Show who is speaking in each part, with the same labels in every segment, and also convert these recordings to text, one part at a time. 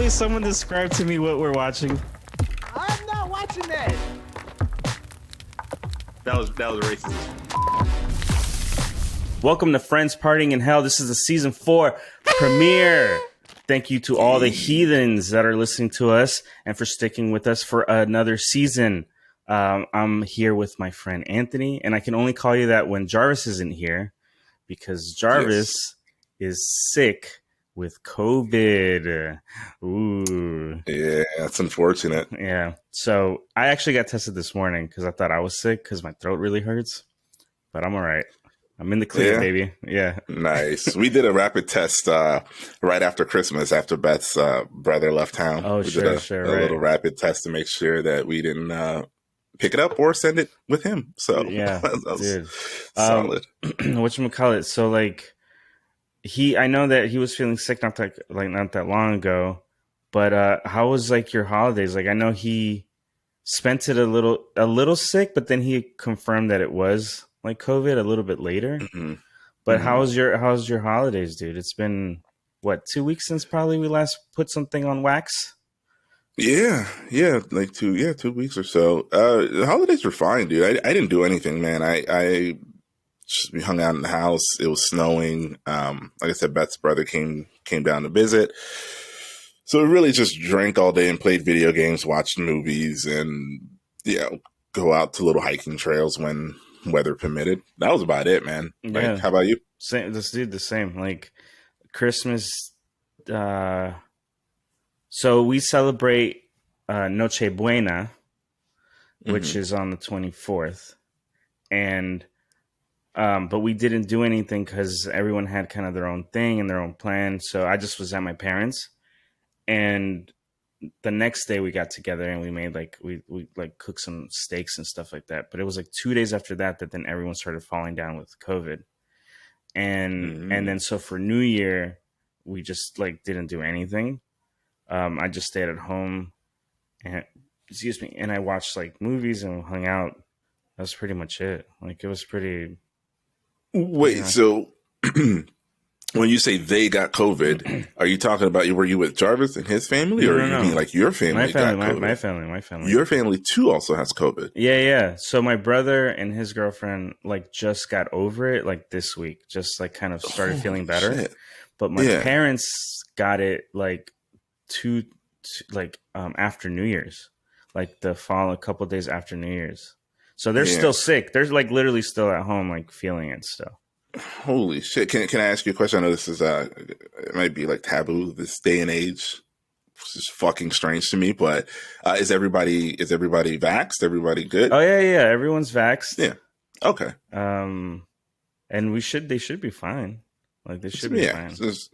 Speaker 1: Please, someone describe to me what we're watching.
Speaker 2: I'm not watching that.
Speaker 3: That was racist.
Speaker 1: Welcome to Friends Partying in Hell. This is the season 4 premiere. Thank you to all the heathens that are listening to us and for sticking with us for another season. I'm here with my friend Anthony, and I can only call you that when Jarvis isn't here because Jarvis is sick with COVID. Ooh.
Speaker 3: Yeah, that's unfortunate.
Speaker 1: Yeah. So I actually got tested this morning because I thought I was sick because my throat really hurts, but I'm all right. I'm in the clear, baby. Yeah.
Speaker 3: Nice. We did a rapid test right after Christmas, after Beth's brother left town.
Speaker 1: Oh,
Speaker 3: we
Speaker 1: sure,
Speaker 3: did
Speaker 1: sure.
Speaker 3: a little rapid test to make sure that we didn't pick it up or send it with him. So
Speaker 1: yeah,
Speaker 3: that was
Speaker 1: dude.
Speaker 3: solid.
Speaker 1: Whatchamacallit? So like I know that he was feeling sick not that long ago, but how was like your holidays? Like I know he spent it a little sick, but then he confirmed that it was like COVID a little bit later.
Speaker 3: Mm-hmm.
Speaker 1: But
Speaker 3: Mm-hmm.
Speaker 1: how's your holidays, dude? It's been what, 2 weeks since probably we last put something on wax?
Speaker 3: Yeah, like 2 weeks or so. The holidays were fine, dude. I didn't do anything, man. We hung out in the house. It was snowing. Like I said, Beth's brother came down to visit. So we really just drank all day and played video games, watched movies, and go out to little hiking trails when weather permitted. That was about it, man. Like,
Speaker 1: Yeah.
Speaker 3: how about you?
Speaker 1: Same. This dude, the same. Like Christmas. So we celebrate Noche Buena, which is on the 24th, and but we didn't do anything because everyone had kind of their own thing and their own plan. So I just was at my parents', and the next day we got together and we made we cooked some steaks and stuff like that. But it was like 2 days after that then everyone started falling down with COVID, and then so for New Year we just didn't do anything. I just stayed at home and I watched movies and hung out. That's pretty much it. It was pretty.
Speaker 3: Wait, so when you say they got COVID, are you talking about were you with Jarvis and his family, or you mean your family?
Speaker 1: My family,
Speaker 3: got COVID?
Speaker 1: my family.
Speaker 3: Your family too also has COVID.
Speaker 1: Yeah. So my brother and his girlfriend just got over it this week, just kind of started feeling better.
Speaker 3: Shit.
Speaker 1: But my parents got it after New Year's, a couple of days after New Year's. So they're still sick. They're literally still at home, feeling it still.
Speaker 3: Holy shit! Can I ask you a question? I know this is it might be taboo this day and age. It's just fucking strange to me. But is everybody vaxxed? Everybody good?
Speaker 1: Oh yeah. Everyone's vaxxed.
Speaker 3: Yeah. Okay.
Speaker 1: And they should be fine. They should be fine.
Speaker 3: Just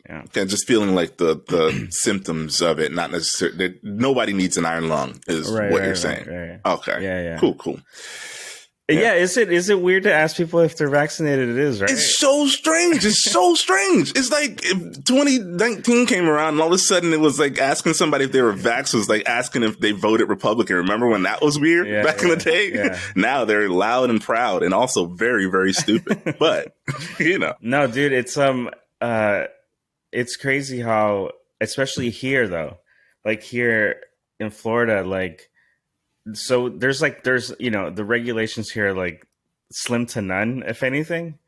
Speaker 3: feeling the symptoms of it, not necessarily. Nobody needs an iron lung, is what you're saying.
Speaker 1: Right.
Speaker 3: Okay.
Speaker 1: Yeah.
Speaker 3: Cool.
Speaker 1: Yeah. Is it weird to ask people if they're vaccinated? It is, right?
Speaker 3: It's so strange. It's like if 2019 came around and all of a sudden it was asking somebody if they were vaxxed was asking if they voted Republican. Remember when that was weird back in the day?
Speaker 1: Yeah.
Speaker 3: Now they're loud and proud and also very, very stupid. But,
Speaker 1: No, dude, it's crazy how, especially here though, here in Florida, so there's the regulations here are slim to none, if anything,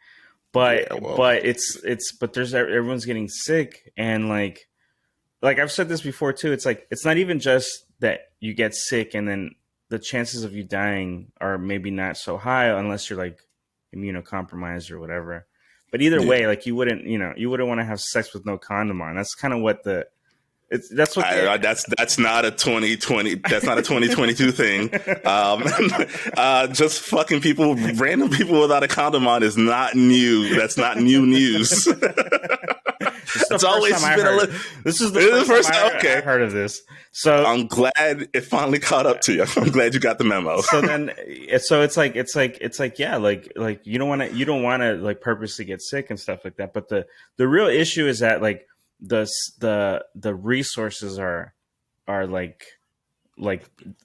Speaker 1: but everyone's getting sick. And I've said this before too. It's not even just that you get sick and then the chances of you dying are maybe not so high unless you're immunocompromised or whatever. But either way, you wouldn't want to have sex with no condom on. That's kind of what that's not a 2020. That's not a 2022 thing. Just fucking random people without a condom on is not new. That's not new news. It's always been this is the first time I heard of this. So
Speaker 3: I'm glad it finally caught up to you. I'm glad you got the memo.
Speaker 1: So you don't want to purposely get sick and stuff like that. But the real issue is that the resources are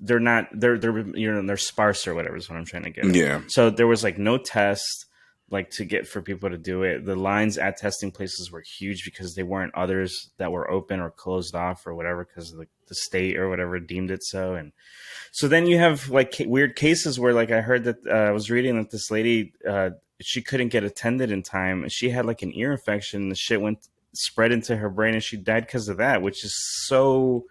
Speaker 1: they're sparse or whatever is what I'm trying to get at.
Speaker 3: Yeah.
Speaker 1: So there was no test. like to get for people to do it. The lines at testing places were huge because they weren't others that were open or closed off or whatever because the state or whatever deemed it so. And so then you have like weird cases where like I heard that I was reading that this lady she couldn't get attended in time. She had like an ear infection. The shit spread into her brain and she died because of that, which is so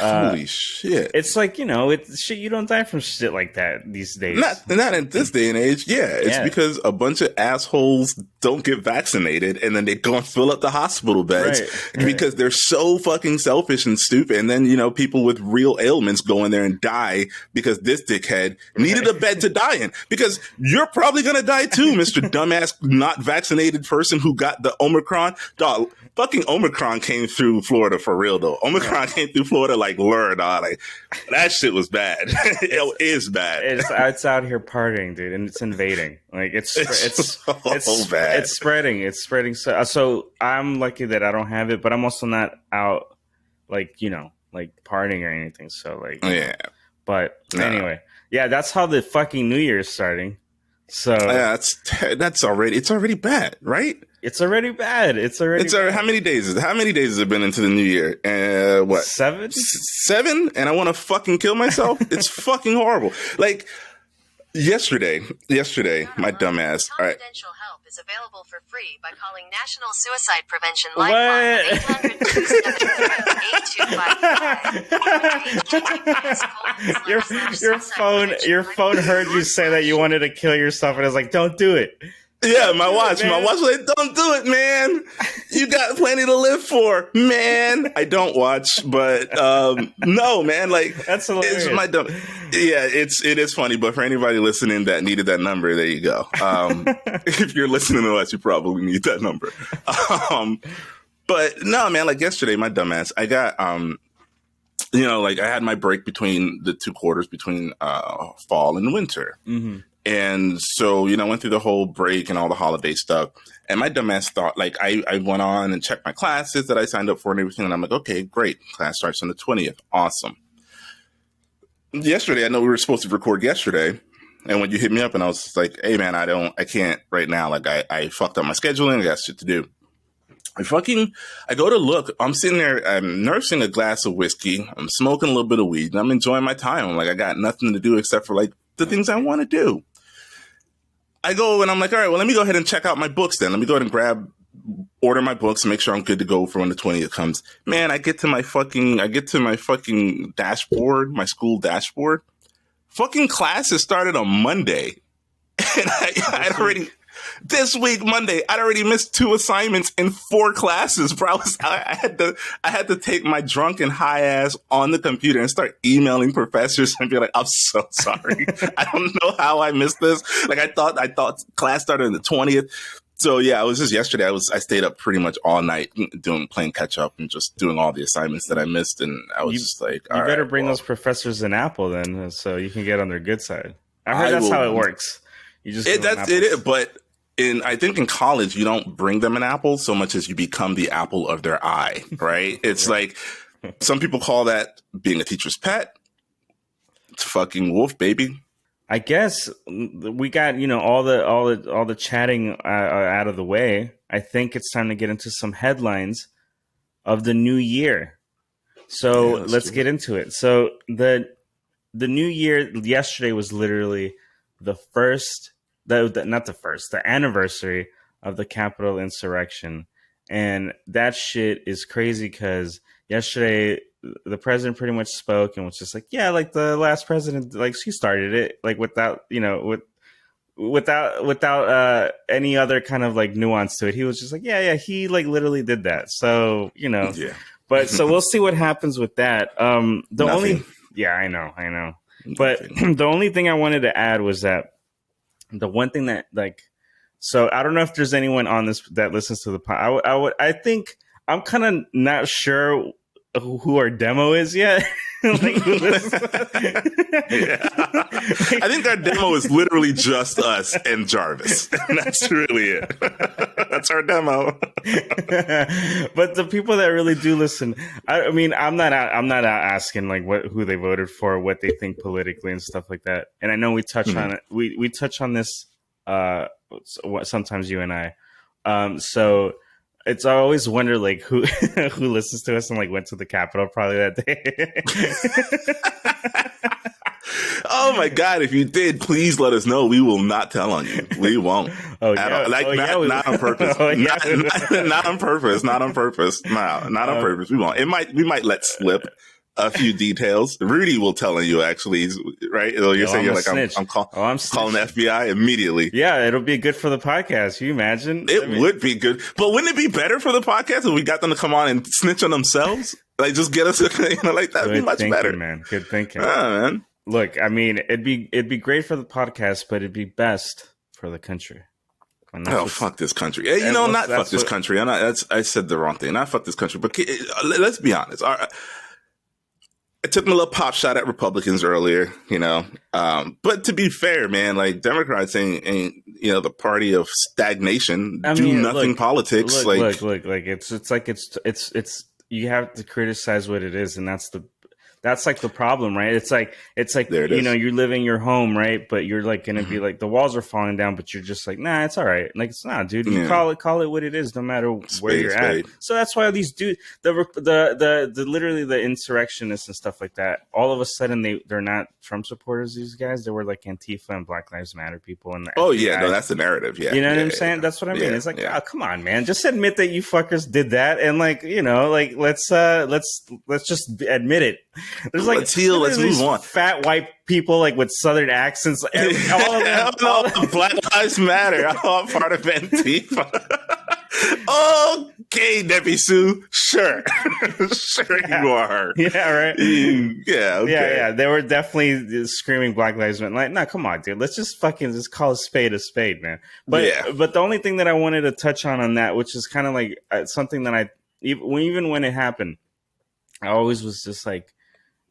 Speaker 3: holy shit.
Speaker 1: It's like, it's shit, you don't die from shit like that these days.
Speaker 3: Not in this day and age. Yeah, it's because a bunch of assholes don't get vaccinated and then they go and fill up the hospital beds because they're so fucking selfish and stupid. And then, people with real ailments go in there and die because this dickhead needed a bed to die in, because you're probably going to die too, Mr. Dumbass, not vaccinated person who got the Omicron. Dog, fucking Omicron came through Florida for real though. Omicron came through Florida like Lord, like that shit was bad. It is bad.
Speaker 1: It's out here partying, dude, and it's invading. Like it's
Speaker 3: bad.
Speaker 1: It's spreading. So I'm lucky that I don't have it, but I'm also not out like partying or anything. So like But anyway, that's how the fucking New Year is starting. So
Speaker 3: that's already bad, right?
Speaker 1: It's already bad.
Speaker 3: How many days is it? How many days has it been into the new year? What?
Speaker 1: 7?
Speaker 3: 7? And I want to fucking kill myself? It's fucking horrible. Like yesterday, my dumbass. All right.
Speaker 4: Confidential help is available for free by calling National Suicide Prevention Lifeline at 800-275-8255.
Speaker 1: Your phone heard you say that you wanted to kill yourself, and it's like, don't do it.
Speaker 3: Yeah, my watch was like, don't do it, man. You got plenty to live for, man. I don't watch, but no, man. Like
Speaker 1: that's hilarious.
Speaker 3: It's my dumb. Yeah, it is funny. But for anybody listening that needed that number, there you go. If you're listening to us, you probably need that number. But no, man. Like yesterday, my dumbass, I got like I had my break between the 2 quarters between fall and winter.
Speaker 1: Mm-hmm.
Speaker 3: And so, went through the whole break and all the holiday stuff. And my dumbass thought, like, I went on and checked my classes that I signed up for and everything. And I'm like, okay, great. Class starts on the 20th. Awesome. Yesterday, I know we were supposed to record yesterday. And when you hit me up and I was just like, hey, man, I can't right now. Like, I fucked up my scheduling. I got shit to do. I go to look. I'm sitting there. I'm nursing a glass of whiskey. I'm smoking a little bit of weed. And I'm enjoying my time. I'm like, I got nothing to do except for, like, the things I want to do. I go and I'm like, all right, well, let me go ahead and check out my books then. Let me go ahead and order my books and make sure I'm good to go for when the 20th comes. Man, I get to my fucking dashboard, my school dashboard. Fucking classes started on Monday. And I'd already, this week, Monday, I'd already missed 2 assignments in 4 classes, bro. I had to take my drunken high ass on the computer and start emailing professors and be like, I'm so sorry. I don't know how I missed this. Like I thought class started on the 20th. So yeah, it was just yesterday. I stayed up pretty much all night playing catch up and just doing all the assignments that I missed. And I was just like,
Speaker 1: you better bring those professors an apple then, so you can get on their good side. I heard that's how it works. You just
Speaker 3: but I think in college you don't bring them an apple so much as you become the apple of their eye, right? It's like some people call that being a teacher's pet. It's fucking wolf, baby.
Speaker 1: I guess we got all the chatting out of the way. I think it's time to get into some headlines of the new year. So let's get into it. So the new year yesterday was literally the anniversary of the Capitol insurrection, and that shit is crazy because yesterday the president pretty much spoke and was just like, yeah, like the last president, like she started it, like without any other kind of like nuance to it. He was just like, yeah, he like literally did that. So, but so we'll see what happens with that. I know. But the only thing I wanted to add was that the one thing that so I don't know if there's anyone on this that listens to the pod. I think I'm kind of not sure who our demo is yet.
Speaker 3: I think our demo is literally just us and Jarvis. That's really it. That's our demo.
Speaker 1: But the people that really do listen, I mean, I'm not out asking like who they voted for, what they think politically and stuff like that. And I know we touch on it. We touch on this sometimes you and I. So it's I always wonder like who who listens to us and like went to the Capitol probably that day.
Speaker 3: Oh my God! If you did, please let us know. We will not tell on you. We won't.
Speaker 1: Oh yeah,
Speaker 3: not on purpose. Not on purpose. Not on purpose. No, not on purpose. We won't. We might let slip a few details. Rudy will tell on you. Actually, right? You're saying you're like I'm calling the FBI immediately.
Speaker 1: Yeah, it'll be good for the podcast. Can you imagine?
Speaker 3: It would be good, but wouldn't it be better for the podcast if we got them to come on and snitch on themselves? Like just get us, like that'd be much better,
Speaker 1: man. Good thinking,
Speaker 3: man.
Speaker 1: Look, I mean, it'd be great for the podcast, but it'd be best for the country.
Speaker 3: Fuck this country! Hey, not fuck this country. I said the wrong thing. Not fuck this country. But let's be honest. I took my little pop shot at Republicans earlier, But to be fair, man, like Democrats ain't the party of stagnation, nothing politics.
Speaker 1: Look, it's you have to criticize what it is, and that's like the problem, right? It's like you're living your home, right? But you're like going to be like the walls are falling down, but you're just like, nah, it's all right. Like it's not, dude. You call it what it is, no matter where you're at. So that's why these dudes, the literally the insurrectionists and stuff like that, all of a sudden they're not Trump supporters. These guys, they were like Antifa and Black Lives Matter people. And
Speaker 3: that's the narrative. Yeah,
Speaker 1: you know what I'm saying? That's what I mean. It's like, oh, come on, man, just admit that you fuckers did that, and like let's just admit it. There's like
Speaker 3: let's heal. Let's move on.
Speaker 1: Fat white people like with southern accents. All of them.
Speaker 3: All Black Lives Matter. All part of Antifa. Okay, Debbie Sue. Sure, you are.
Speaker 1: Yeah, right.
Speaker 3: Yeah, okay.
Speaker 1: Yeah. They were definitely screaming Black Lives Matter. Like, no, come on, dude. Let's just fucking call a spade, man. But the only thing that I wanted to touch on that, which is kind of like something that even when it happened, I always was just like.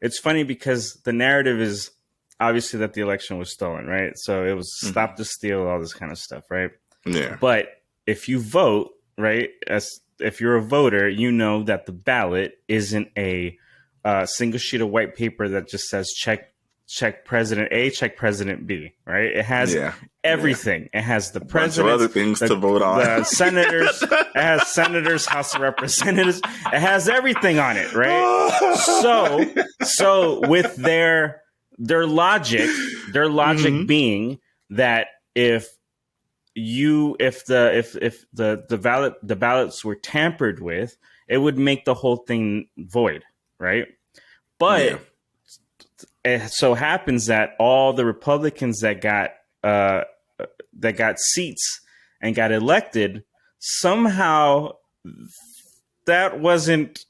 Speaker 1: It's funny because the narrative is obviously that the election was stolen, right? So it was stop the steal, all this kind of stuff, right?
Speaker 3: Yeah.
Speaker 1: But if you vote, right, if you're a voter, you know that the ballot isn't a single sheet of white paper that just says check President A, check President B, right? It has everything. It has the president,
Speaker 3: other things to vote on,
Speaker 1: the senators. It has senators, House of Representatives. It has everything on it, right? So with their logic being that if the ballots were tampered with, it would make the whole thing void, right? But it so happens that all the Republicans that got seats and got elected, somehow that wasn't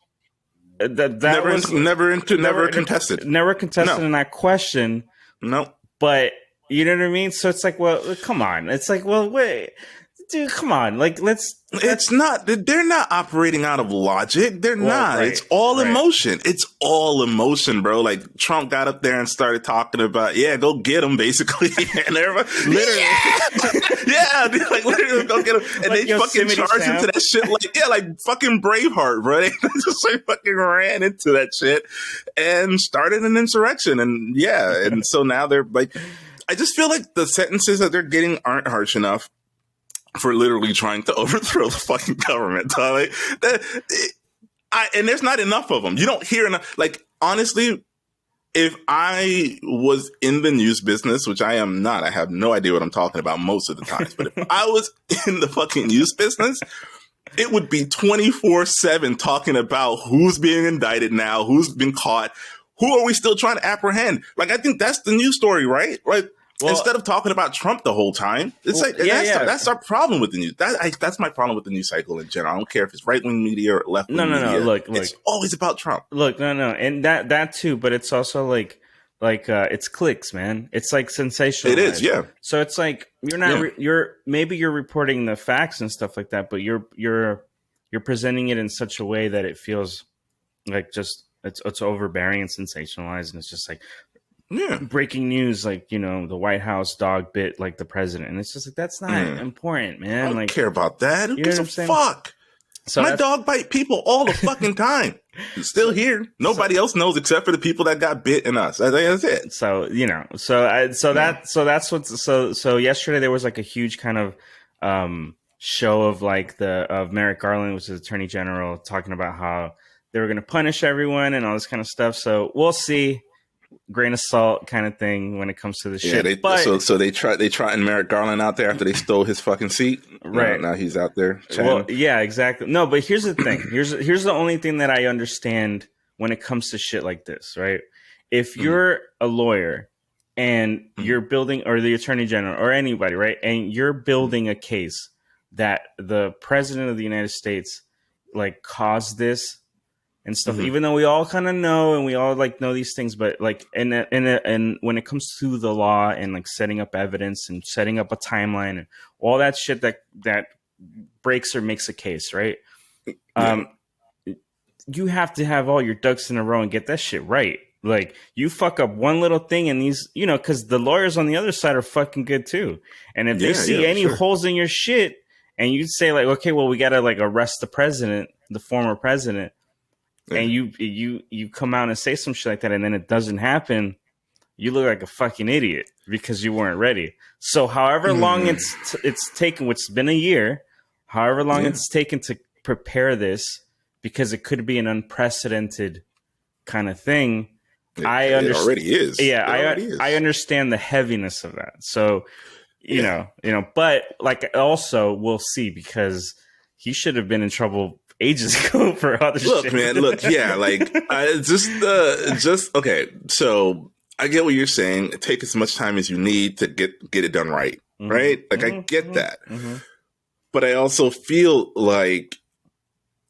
Speaker 3: never contested.
Speaker 1: Never contested in that question.
Speaker 3: No.
Speaker 1: But you know what I mean? So it's like, well, come on. It's like, well, wait. Dude, come on. Like,
Speaker 3: it's not, they're not operating out of logic. They're not. Right, it's all emotion. It's all emotion, bro. Like, Trump got up there and started talking about, go get him, basically. And everybody, like, literally, go get him. And like they fucking charged into that shit like fucking Braveheart, bro. They just like fucking ran into that shit and started an insurrection. And and so now they're like, I just feel like the sentences that they're getting aren't harsh enough for literally trying to overthrow the fucking government. And there's not enough of them. You don't hear enough. Like, honestly, if I was in the news business, which I am not, I have no idea what I'm talking about most of the times, but if I was in the fucking news business, it would be 24/7 talking about who's being indicted now, who's been caught, who are we still trying to apprehend? Like, I think that's the news story, right? Like, instead of talking about Trump the whole time, it's that's our problem with the news. That's my problem with the news cycle in general. I don't care if it's right wing media or left wing media. No. Look, it's always about Trump.
Speaker 1: Look, no, and that too. But it's also like it's clicks, man. It's like sensational.
Speaker 3: It is, yeah.
Speaker 1: So it's like you're not maybe you're reporting the facts and stuff like that, but you're presenting it in such a way that it feels like just it's overbearing and sensationalized, and it's just like. Yeah. Breaking news, like, the White House dog bit like the president. And it's just like, that's not important, man.
Speaker 3: I don't care about that. Who gives a fuck? So my dog bite people all the fucking time. It's still here. Nobody else knows except for the people that got bit and us. I think that's it.
Speaker 1: So so yesterday there was like a huge kind of show of like of Merrick Garland, which is Attorney General, talking about how they were going to punish everyone and all this kind of stuff. So we'll see. Grain of salt kind of thing when it comes to the shit.
Speaker 3: So they trotting Merrick Garland out there after they stole his fucking seat.
Speaker 1: Right.
Speaker 3: Now he's out there chatting.
Speaker 1: Well, yeah, exactly. No, but here's the thing. Here's the only thing that I understand when it comes to shit like this, right? If you're a lawyer and you're building, or the attorney general or anybody, right? And you're building a case that the president of the United States like caused this and stuff, even though we all kind of know and we all like know these things, but like, and when it comes to the law and like setting up evidence and setting up a timeline and all that shit that breaks or makes a case, right? You have to have all your ducks in a row and get that shit right. Like, you fuck up one little thing and these, you know, because the lawyers on the other side are fucking good too. And if they see any holes in your shit and you say like, okay, well, we got to like arrest the president, the former president, and you come out and say some shit like that, and then it doesn't happen, you look like a fucking idiot because you weren't ready. So however long it's taken, which has been a year, however long it's taken to prepare this, because it could be an unprecedented kind of thing.
Speaker 3: It already is.
Speaker 1: Yeah, I understand the heaviness of that. So, you know, but like also we'll see, because he should have been in trouble ages ago for other shit.
Speaker 3: Look, man, yeah, like okay. So I get what you're saying. Take as much time as you need to get it done right, right? Like I get that, but I also feel like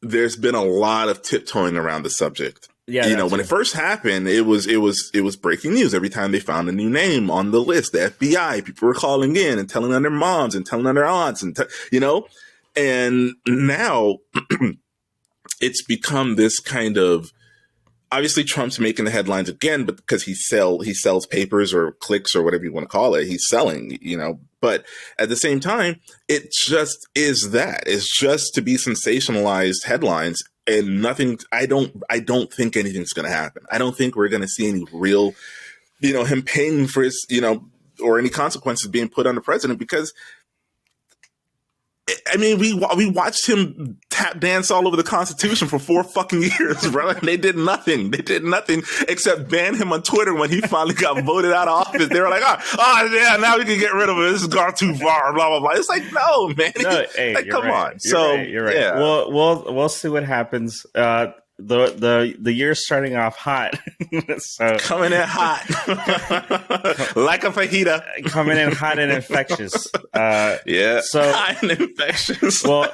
Speaker 3: there's been a lot of tiptoeing around the subject. Yeah, you know, when it first happened, it was breaking news every time they found a new name on the list. The FBI, people were calling in and telling on their moms and telling on their aunts, and you know. And now it's become this kind of, obviously Trump's making the headlines again, but because he sells papers or clicks or whatever you want to call it, he's selling, you know. But at the same time, it just is that. It's just to be sensationalized headlines and nothing. I don't think anything's going to happen. I don't think we're going to see any real, you know, him paying for his, you know, or any consequences being put on the president, because I mean, we watched him tap dance all over the Constitution for 4 fucking years, bro. And they did nothing. They did nothing except ban him on Twitter when he finally got voted out of office. They were like, oh yeah, now we can get rid of it. This has gone too far, blah, blah, blah. It's like, no, man.
Speaker 1: No, hey,
Speaker 3: like, come
Speaker 1: right.
Speaker 3: on. So,
Speaker 1: you're right.
Speaker 3: Yeah.
Speaker 1: We'll see what happens. The year's starting off hot. So
Speaker 3: coming in hot. Like a fajita.
Speaker 1: Coming in hot and infectious.
Speaker 3: Yeah.
Speaker 1: So
Speaker 3: hot and infectious.
Speaker 1: Well,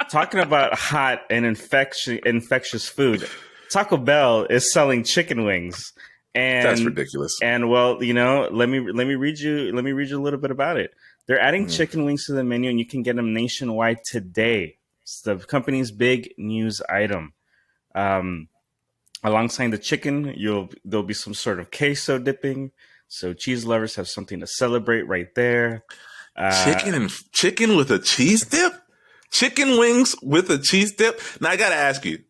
Speaker 1: talking about hot and infectious food, Taco Bell is selling chicken wings. And
Speaker 3: that's ridiculous.
Speaker 1: And well, you know, let me read you a little bit about it. They're adding chicken wings to the menu, and you can get them nationwide today. It's the company's big news item. Alongside the chicken, there'll be some sort of queso dipping, so cheese lovers have something to celebrate right there.
Speaker 3: Chicken with a cheese dip, chicken wings with a cheese dip. Now I gotta ask you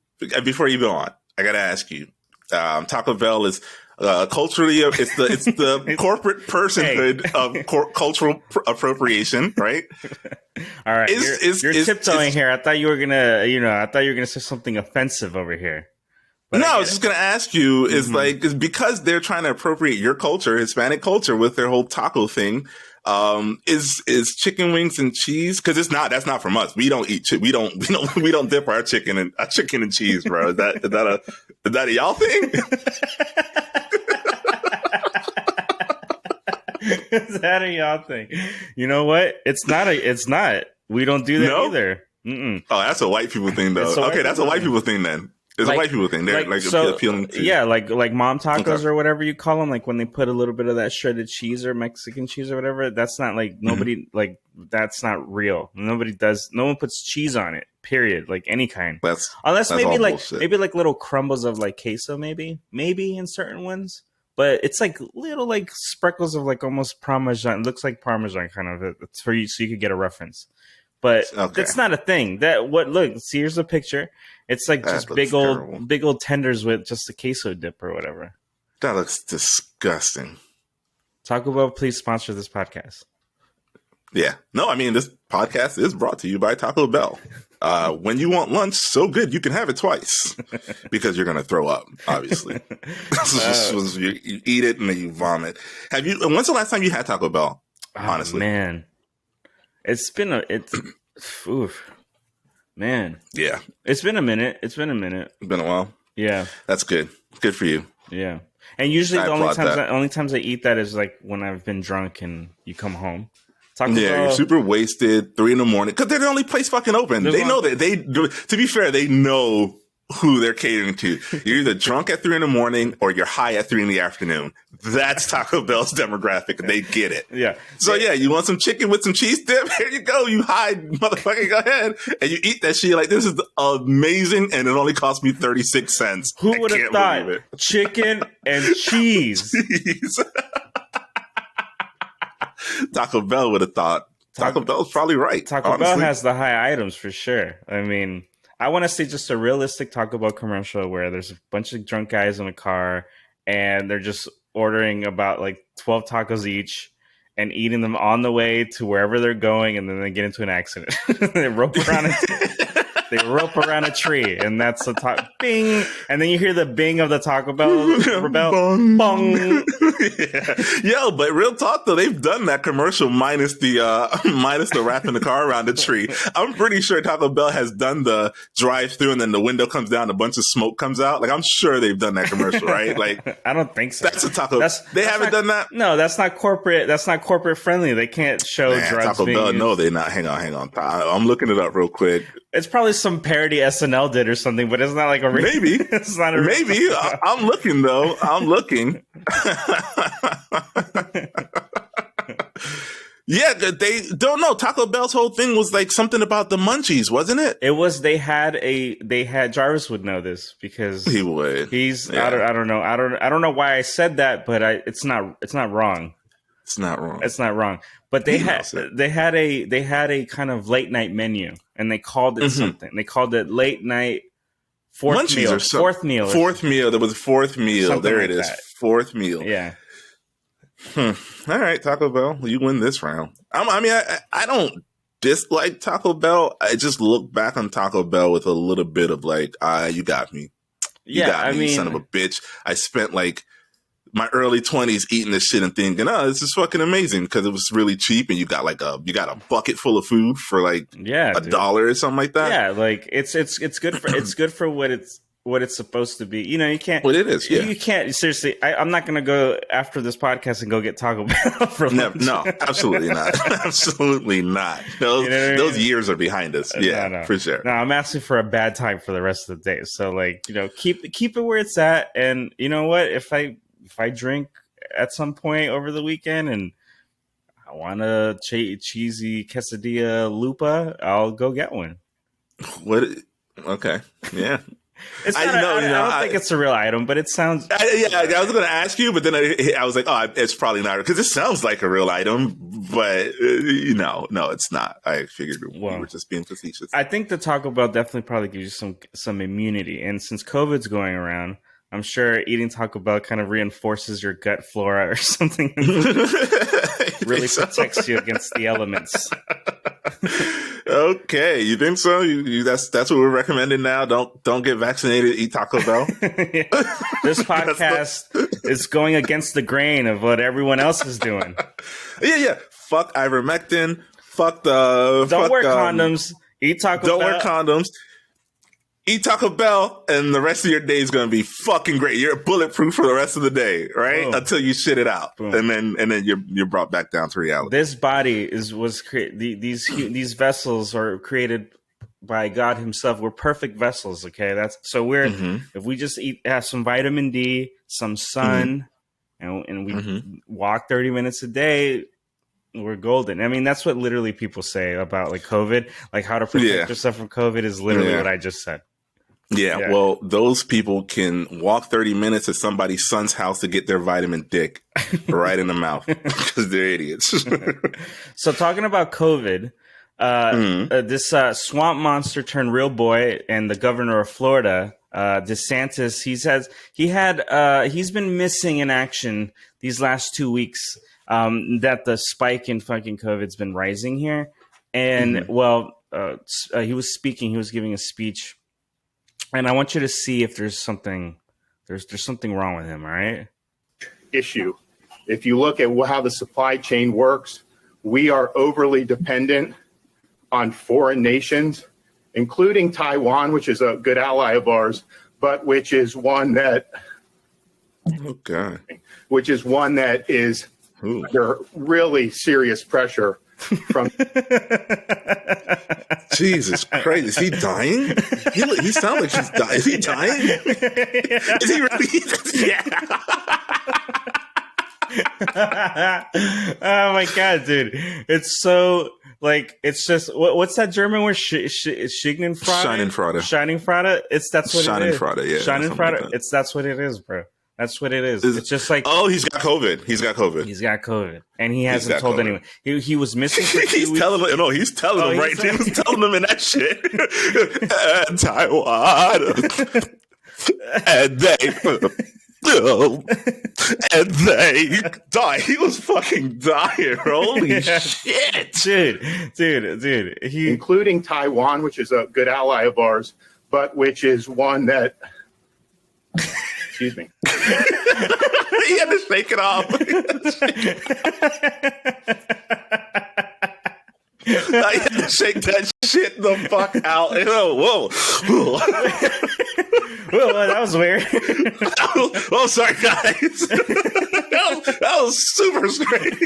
Speaker 3: before you go on. I gotta ask you. Taco Bell is culturally, it's the corporate personhood of cultural appropriation, right?
Speaker 1: All right, you're tiptoeing here. I thought you were gonna say something offensive over here. But
Speaker 3: no, I was just gonna ask you, is because they're trying to appropriate your culture, Hispanic culture, with their whole taco thing. Is chicken wings and cheese? Because that's not from us. We don't eat we don't dip our chicken in cheese, bro. Is that a y'all thing?
Speaker 1: Is that a y'all thing? You know what? It's not. We don't do that either. Mm-mm.
Speaker 3: Oh, that's a white people thing, though. Okay, that's a white people thing then. It's a white people thing. They're appealing to.
Speaker 1: Yeah, like mom tacos or whatever you call them. Like when they put a little bit of that shredded cheese or Mexican cheese or whatever. That's not like nobody like that's not real. No one puts cheese on it. Period. Like any kind. Unless maybe like little crumbles of like queso. Maybe in certain ones. But it's like little like sprinkles of like almost Parmesan. It looks like Parmesan kind of. It's for you so you could get a reference. but
Speaker 3: Okay.
Speaker 1: that's not a thing. Look, see, here's a picture. It's like
Speaker 3: That
Speaker 1: just
Speaker 3: looks terrible.
Speaker 1: big old tenders with just a queso dip or whatever.
Speaker 3: That looks disgusting.
Speaker 1: Taco Bell, please sponsor this podcast.
Speaker 3: Yeah. No, I mean, this podcast is brought to you by Taco Bell. When you want lunch so good, you can have it twice because you're going to throw up, obviously. You eat it and then you vomit. When's the last time you had Taco Bell? Honestly.
Speaker 1: Man. Oof. Man.
Speaker 3: Yeah.
Speaker 1: It's been a minute.
Speaker 3: It's been a while.
Speaker 1: Yeah.
Speaker 3: That's good. Good for you.
Speaker 1: Yeah. And usually
Speaker 3: I
Speaker 1: the
Speaker 3: applaud
Speaker 1: only times I eat that is like when I've been drunk and you come home. Taco
Speaker 3: Yeah,
Speaker 1: Bell,
Speaker 3: you're super wasted, 3 a.m, because they're the only place fucking open. They know that to be fair, they know who they're catering to. You're either drunk at 3 a.m. or you're high at 3 p.m. That's Taco Bell's demographic. They get it.
Speaker 1: Yeah.
Speaker 3: So yeah, you want some chicken with some cheese dip? Here you go. You high motherfucker, go ahead. And you eat that shit. You're like, this is amazing. And it only cost me 36 cents.
Speaker 1: Who would have thought chicken and cheese?
Speaker 3: Taco Bell would have thought. Taco Bell's probably right.
Speaker 1: Taco Bell has the high items for sure. I mean, I want to see just a realistic Taco Bell commercial where there's a bunch of drunk guys in a car and they're just ordering about like 12 tacos each and eating them on the way to wherever they're going, and then they get into an accident. They rope around a tree, and that's the bing, and then you hear the bing of the Taco Bell rebel.
Speaker 3: Bong.
Speaker 1: Bong.
Speaker 3: Yeah. Yo, but real talk though, they've done that commercial minus the wrapping the car around the tree. I'm pretty sure Taco Bell has done the drive-through, and then the window comes down, a bunch of smoke comes out. Like, I'm sure they've done that commercial, right? Like,
Speaker 1: I don't think so.
Speaker 3: That's a Taco. They haven't done that.
Speaker 1: No, that's not corporate. That's not corporate friendly. They can't show drugs.
Speaker 3: Taco
Speaker 1: being
Speaker 3: Bell.
Speaker 1: used.
Speaker 3: No, they're not. Hang on. I'm looking it up real quick.
Speaker 1: It's probably some parody SNL did or something, but it's not like a real.
Speaker 3: Maybe.
Speaker 1: It's not a real.
Speaker 3: Maybe. I'm looking though. I'm looking. Yeah, they don't know. Taco Bell's whole thing was like something about the munchies, wasn't it?
Speaker 1: It was. They had Jarvis would know this because
Speaker 3: he would.
Speaker 1: He's.
Speaker 3: Yeah.
Speaker 1: I don't know. I don't know why I said that, but it's not wrong.
Speaker 3: It's not wrong.
Speaker 1: It's not wrong. But they had a kind of late night menu, and they called it something. They called it late night fourth
Speaker 3: munchies
Speaker 1: meal.
Speaker 3: Or fourth meal. There was a fourth meal.
Speaker 1: Something
Speaker 3: there
Speaker 1: like
Speaker 3: it is.
Speaker 1: That.
Speaker 3: Fourth meal.
Speaker 1: Yeah.
Speaker 3: All right, Taco Bell, you win this round. I don't dislike Taco Bell. I just look back on Taco Bell with a little bit of like, you got me. You got me, son of a bitch. I spent like my early 20s eating this shit and thinking, oh, this is fucking amazing because it was really cheap and you got a bucket full of food for like $1 or something like that.
Speaker 1: Yeah, like it's good for what it's supposed to be. You know, you can't.
Speaker 3: What it is, yeah.
Speaker 1: You can't seriously. I'm not going to go after this podcast and go get Taco Bell for lunch.
Speaker 3: No, absolutely not. Absolutely not. Those years are behind us. Yeah,
Speaker 1: no.
Speaker 3: For sure.
Speaker 1: No, I'm asking for a bad time for the rest of the day. So, like, you know, keep it where it's at. And you know what? If I drink at some point over the weekend and I want a cheesy quesadilla lupa, I'll go get one.
Speaker 3: What? Okay. Yeah.
Speaker 1: It's not, I don't think it's a real item, but it sounds.
Speaker 3: I was going to ask you, but then I was like, oh, it's probably not, because it sounds like a real item, but no, it's not. I figured we were just being facetious.
Speaker 1: I think the Taco Bell definitely probably gives you some immunity, and since COVID's going around, I'm sure eating Taco Bell kind of reinforces your gut flora or something. Really protects you against the elements.
Speaker 3: Okay, you think so? That's what we're recommending now. Don't get vaccinated. Eat Taco Bell.
Speaker 1: Yeah. This podcast is going against the grain of what everyone else is doing.
Speaker 3: Yeah. Fuck ivermectin. Don't
Speaker 1: wear condoms. Eat Taco Bell.
Speaker 3: Don't wear condoms. Eat Taco Bell, and the rest of your day is going to be fucking great. You're bulletproof for the rest of the day, right? Boom. Until you shit it out, boom. and then you're brought back down to reality.
Speaker 1: This body was created. These vessels are created by God Himself. We're perfect vessels. Okay, if we just have some vitamin D, some sun, and we walk 30 minutes a day. We're golden. I mean, that's what literally people say about like COVID, like how to protect yourself from COVID is literally what I just said.
Speaker 3: Yeah, well, those people can walk 30 minutes to somebody's son's house to get their vitamin dick right in the mouth because they're idiots.
Speaker 1: So talking about COVID, This swamp monster turned real boy and the governor of Florida, DeSantis, he's been missing in action these last 2 weeks. That the spike in fucking COVID's been rising here, and he was speaking. He was giving a speech, and I want you to see if there's something wrong with him. All right.
Speaker 5: Issue. If you look at how the supply chain works, we are overly dependent on foreign nations, including Taiwan, which is a good ally of ours, but which is one that is under really serious pressure from.
Speaker 3: Jesus Christ, is he dying? He sounds like he's dying. Is he dying? Is he really? Yeah.
Speaker 1: Oh my god, dude! It's so it's just what's that German word? Schignenfreude? Schadenfreude. That's what it is.
Speaker 3: Schadenfreude, yeah.
Speaker 1: Schadenfreude. That's what it is, bro. That's what it is. It's just like,
Speaker 3: oh, he's got COVID. He's got COVID,
Speaker 1: and he hasn't told anyone. He was missing. For 2 weeks.
Speaker 3: He's telling them right now. He's telling them in that shit. Taiwan, and they die. He was fucking dying. Holy shit,
Speaker 1: dude.
Speaker 5: Including Taiwan, which is a good ally of ours, but which is one that. Excuse me.
Speaker 3: He had to shake it off. I had to shake that shit the fuck out. Whoa.
Speaker 1: Well, that was weird.
Speaker 3: Oh, sorry, guys. that was super strange.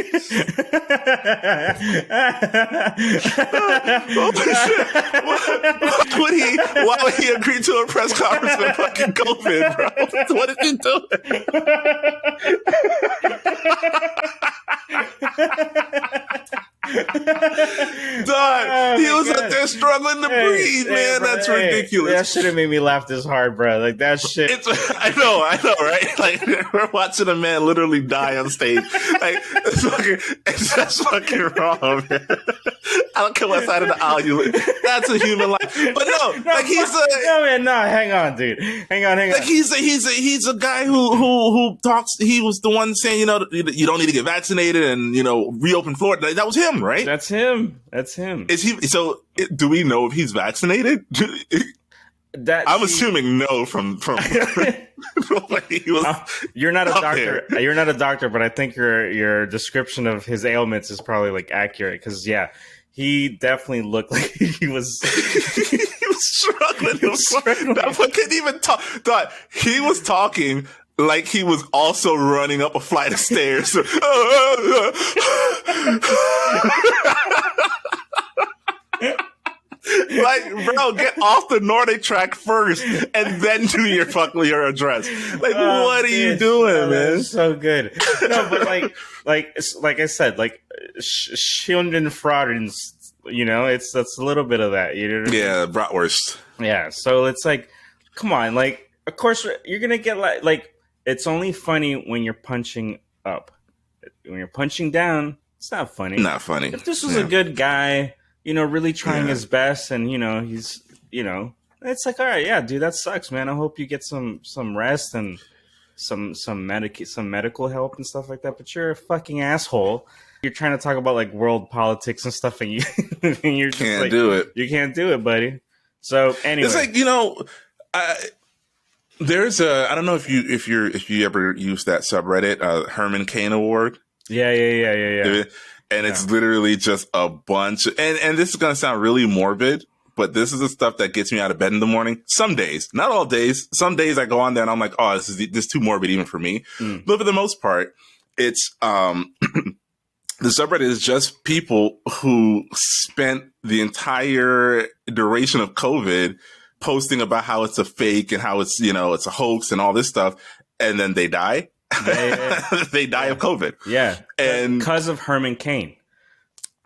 Speaker 3: Why would he agree to a press conference with fucking COVID, bro? What did he do? Dog, he was up there struggling to breathe, man. Bro, that's ridiculous.
Speaker 1: That should have made me laugh this hard, bro. Like that shit.
Speaker 3: I know, right? Like we're watching a man literally die on stage. Like it's just fucking wrong, man. I don't care what side of the aisle you live. That's a human life. But no, like he's a
Speaker 1: hang on, dude. Hang on.
Speaker 3: Like he's a guy who talks. He was the one saying, you don't need to get vaccinated and reopen Florida. That was him, right?
Speaker 1: That's him.
Speaker 3: Is he? So do we know if he's vaccinated? I'm assuming no from he was.
Speaker 1: You're not a doctor. There. You're not a doctor, but I think your description of his ailments is probably accurate because he definitely looked like he was.
Speaker 3: He was struggling. That one couldn't even talk. Thought he was talking like he was also running up a flight of stairs. Like, bro, get off the Nordic track first and then do your address. Like, what are you doing, man?
Speaker 1: So good. No, but like I said, Schadenfreude, that's a little bit of that. You know what I mean?
Speaker 3: Yeah, bratwurst.
Speaker 1: Yeah, so it's come on, of course you're gonna get it's only funny when you're punching up. When you're punching down, it's not funny.
Speaker 3: Not funny.
Speaker 1: If this was a good guy, really trying his best, and he's, it's all right, yeah, dude, that sucks, man. I hope you get some rest and some medical help and stuff like that. But you're a fucking asshole. You're trying to talk about world politics and stuff, and you're just
Speaker 3: can't do it.
Speaker 1: You can't do it, buddy. So anyway,
Speaker 3: it's there's I don't know if you ever use that subreddit, Herman Cain Award.
Speaker 1: Yeah.
Speaker 3: And it's literally just a bunch. And this is going to sound really morbid, but this is the stuff that gets me out of bed in the morning. Some days, not all days. Some days I go on there and I'm like, oh, this is too morbid even for me. But for the most part, it's the subreddit is just people who spent the entire duration of COVID posting about how it's a fake and how it's, it's a hoax and all this stuff. And then they die. They die of COVID.
Speaker 1: Yeah.
Speaker 3: And
Speaker 1: because of Herman Cain.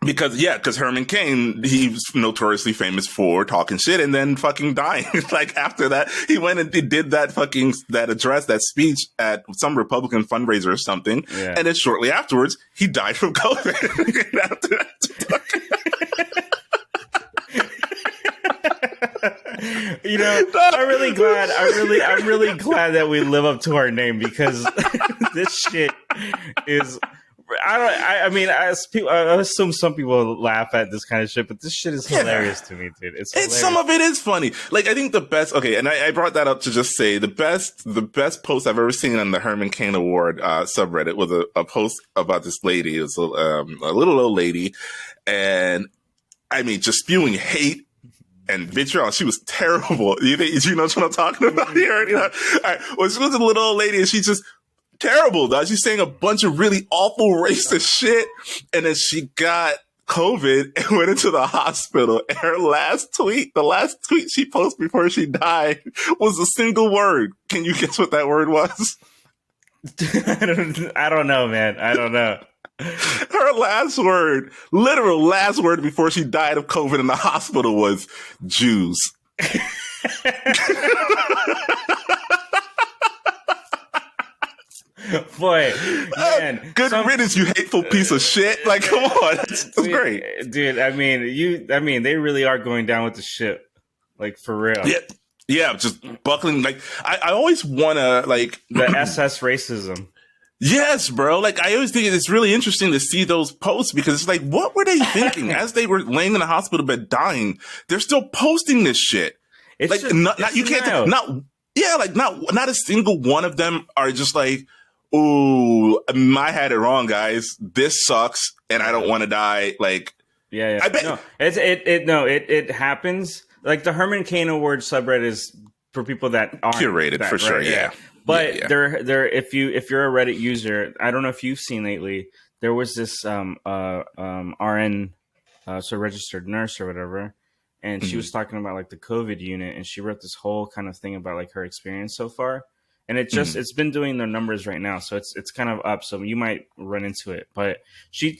Speaker 3: Because Herman Cain, he's notoriously famous for talking shit and then fucking dying. After that, he went and did that address, that speech at some Republican fundraiser or something. Yeah. And then shortly afterwards, he died from COVID.
Speaker 1: You know, I'm really glad that we live up to our name, because this shit is. I mean, I assume some people laugh at this kind of shit, but this shit is hilarious to me, dude. It's hilarious.
Speaker 3: Some of it is funny. Like, I think the best, okay, and I brought that up to just say the best post I've ever seen on the Herman Cain Award subreddit was a post about this lady. It was a little old lady, and I mean, just spewing hate and vitriol. She was terrible. You know what I'm talking about here? You know? All right. Well, she was a little old lady, and she's just terrible, dog. She's saying a bunch of really awful racist shit, and then she got COVID and went into the hospital. And her the last tweet she posted before she died, was a single word. Can you guess what that word was?
Speaker 1: I don't know, man. I don't know.
Speaker 3: Her literal last word before she died of COVID in the hospital was Jews.
Speaker 1: Boy, man,
Speaker 3: good riddance, you hateful piece of shit. Like, come on, that's great,
Speaker 1: dude. I mean, they really are going down with the ship, like, for real.
Speaker 3: Yeah, just buckling. Like, I always want to, like,
Speaker 1: the SS racism.
Speaker 3: Yes, bro. Like, I always think it's really interesting to see those posts, because it's like, what were they thinking as they were laying in the hospital bed dying? They're still posting this shit.
Speaker 1: It's
Speaker 3: like,
Speaker 1: just,
Speaker 3: not you can't not a single one of them are just like, ooh, I had it wrong, guys. This sucks, and I don't want to die. Like,
Speaker 1: yeah.
Speaker 3: I bet
Speaker 1: it happens. Like, the Herman Cain Award subreddit is for people that aren't
Speaker 3: curated, for sure. Yeah.
Speaker 1: But they're if you're a Reddit user, I don't know if you've seen lately. There was this RN, so registered nurse or whatever, and she was talking about, like, the COVID unit, and she wrote this whole kind of thing about, like, her experience so far. And it's been doing their numbers right now, so it's kind of up. So you might run into it, but she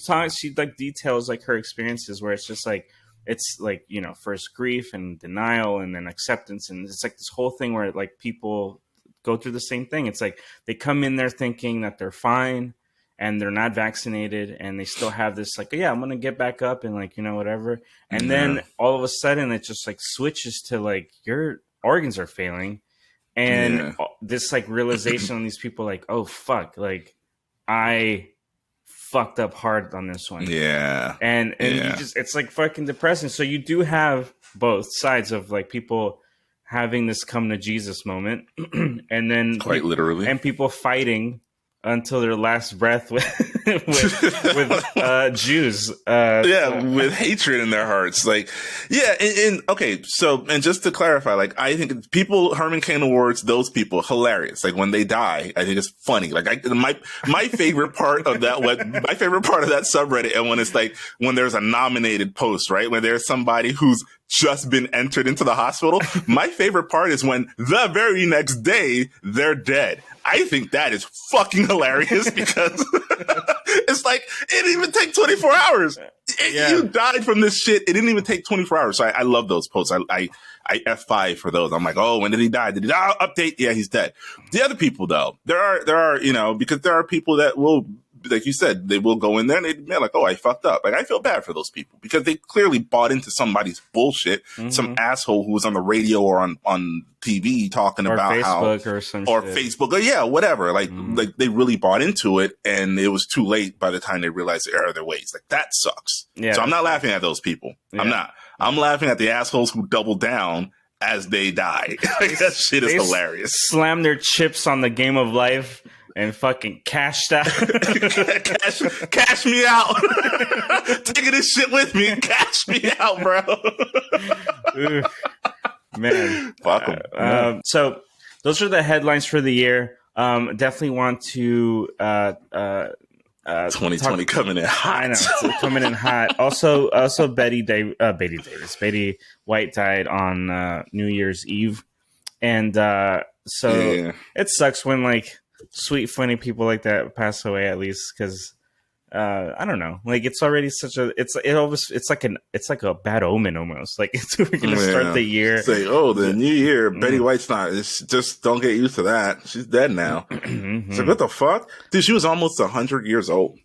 Speaker 1: like details, like, her experiences where it's just like, it's like, you know, first grief and denial and then acceptance, and it's like this whole thing where, like, people go through the same thing. It's like they come in there thinking that they're fine and they're not vaccinated, and they still have this, like, yeah, I'm gonna get back up and, like, you know, whatever. And then all of a sudden it just, like, switches to, like, your organs are failing. And this, like, realization on these people, like, oh, fuck, like, I fucked up hard on this one.
Speaker 3: Yeah.
Speaker 1: And you just, it's, like, fucking depressing. So you do have both sides of, like, people having this come to Jesus moment, and then
Speaker 3: quite literally, and
Speaker 1: people fighting until their last breath with Jews.
Speaker 3: With hatred in their hearts. Like, okay. So, and just to clarify, like, I think people, Herman Cain Awards, those people, hilarious. Like, when they die, I think it's funny. Like, my favorite part of that, my favorite part of that subreddit, and when it's like, when there's a nominated post, right? When there's somebody who's just been entered into the hospital. My favorite part is when the very next day they're dead. I think that is fucking hilarious, because it's like, it didn't even take 24 hours. You died from this shit. It didn't even take 24 hours. So I love those posts. I F5 for those. I'm like, oh, when did he die? Did he die? Update? Yeah, he's dead. The other people, though, there are, you know, because there are people that will, like you said, they will go in there and they admit, like, oh, I fucked up. Like, I feel bad for those people, because they clearly bought into somebody's bullshit. Some asshole who was on the radio or on TV talking
Speaker 1: or
Speaker 3: about
Speaker 1: Facebook
Speaker 3: how,
Speaker 1: or some
Speaker 3: or
Speaker 1: shit.
Speaker 3: Facebook, or whatever. Like, like, they really bought into it, and it was too late by the time they realized the error of their ways. Like, that sucks. Yeah. So I'm not laughing at those people. Yeah. I'm not. I'm laughing at the assholes who double down as they die. Like, that shit is hilarious.
Speaker 1: Slam their chips on the game of life and fucking cashed out.
Speaker 3: cash me out. Taking this shit with me. Cash me out, bro.
Speaker 1: Man.
Speaker 3: Fuck 'em.
Speaker 1: So those are the headlines for the year. Definitely want to
Speaker 3: 2020 coming in hot.
Speaker 1: I know, it's coming in hot. Also Betty White died on New Year's Eve, and it sucks when, like, sweet, funny people like that pass away, at least, because I don't know, like, it's already such a it's like a bad omen almost. Like, we're gonna start the year.
Speaker 3: Say, oh, the new year, Betty White's not. It's just, don't get used to that. She's dead now. So what the fuck, dude? She was almost 100 years old.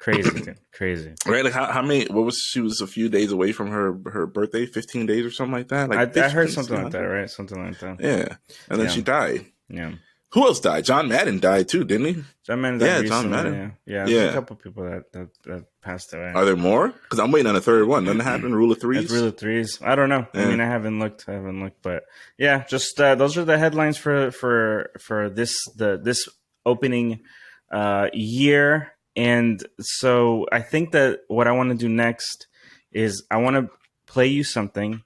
Speaker 1: Crazy, dude. Crazy.
Speaker 3: Right? Like how many? What was she was a few days away from her birthday, 15 days or something like that. Like
Speaker 1: I heard something like that, right? Something like that.
Speaker 3: Yeah, and then she died.
Speaker 1: Yeah.
Speaker 3: Who else died? John Madden died too, didn't he?
Speaker 1: John Madden died recently.
Speaker 3: John Madden.
Speaker 1: Yeah. There's a couple people that passed away.
Speaker 3: Are there more? Because I'm waiting on a third one. Doesn't it happen? Rule of threes.
Speaker 1: Rule of threes. I don't know. I mean, I haven't looked, but yeah, just those are the headlines for this opening year. And so I think that what I want to do next is I want to play you something,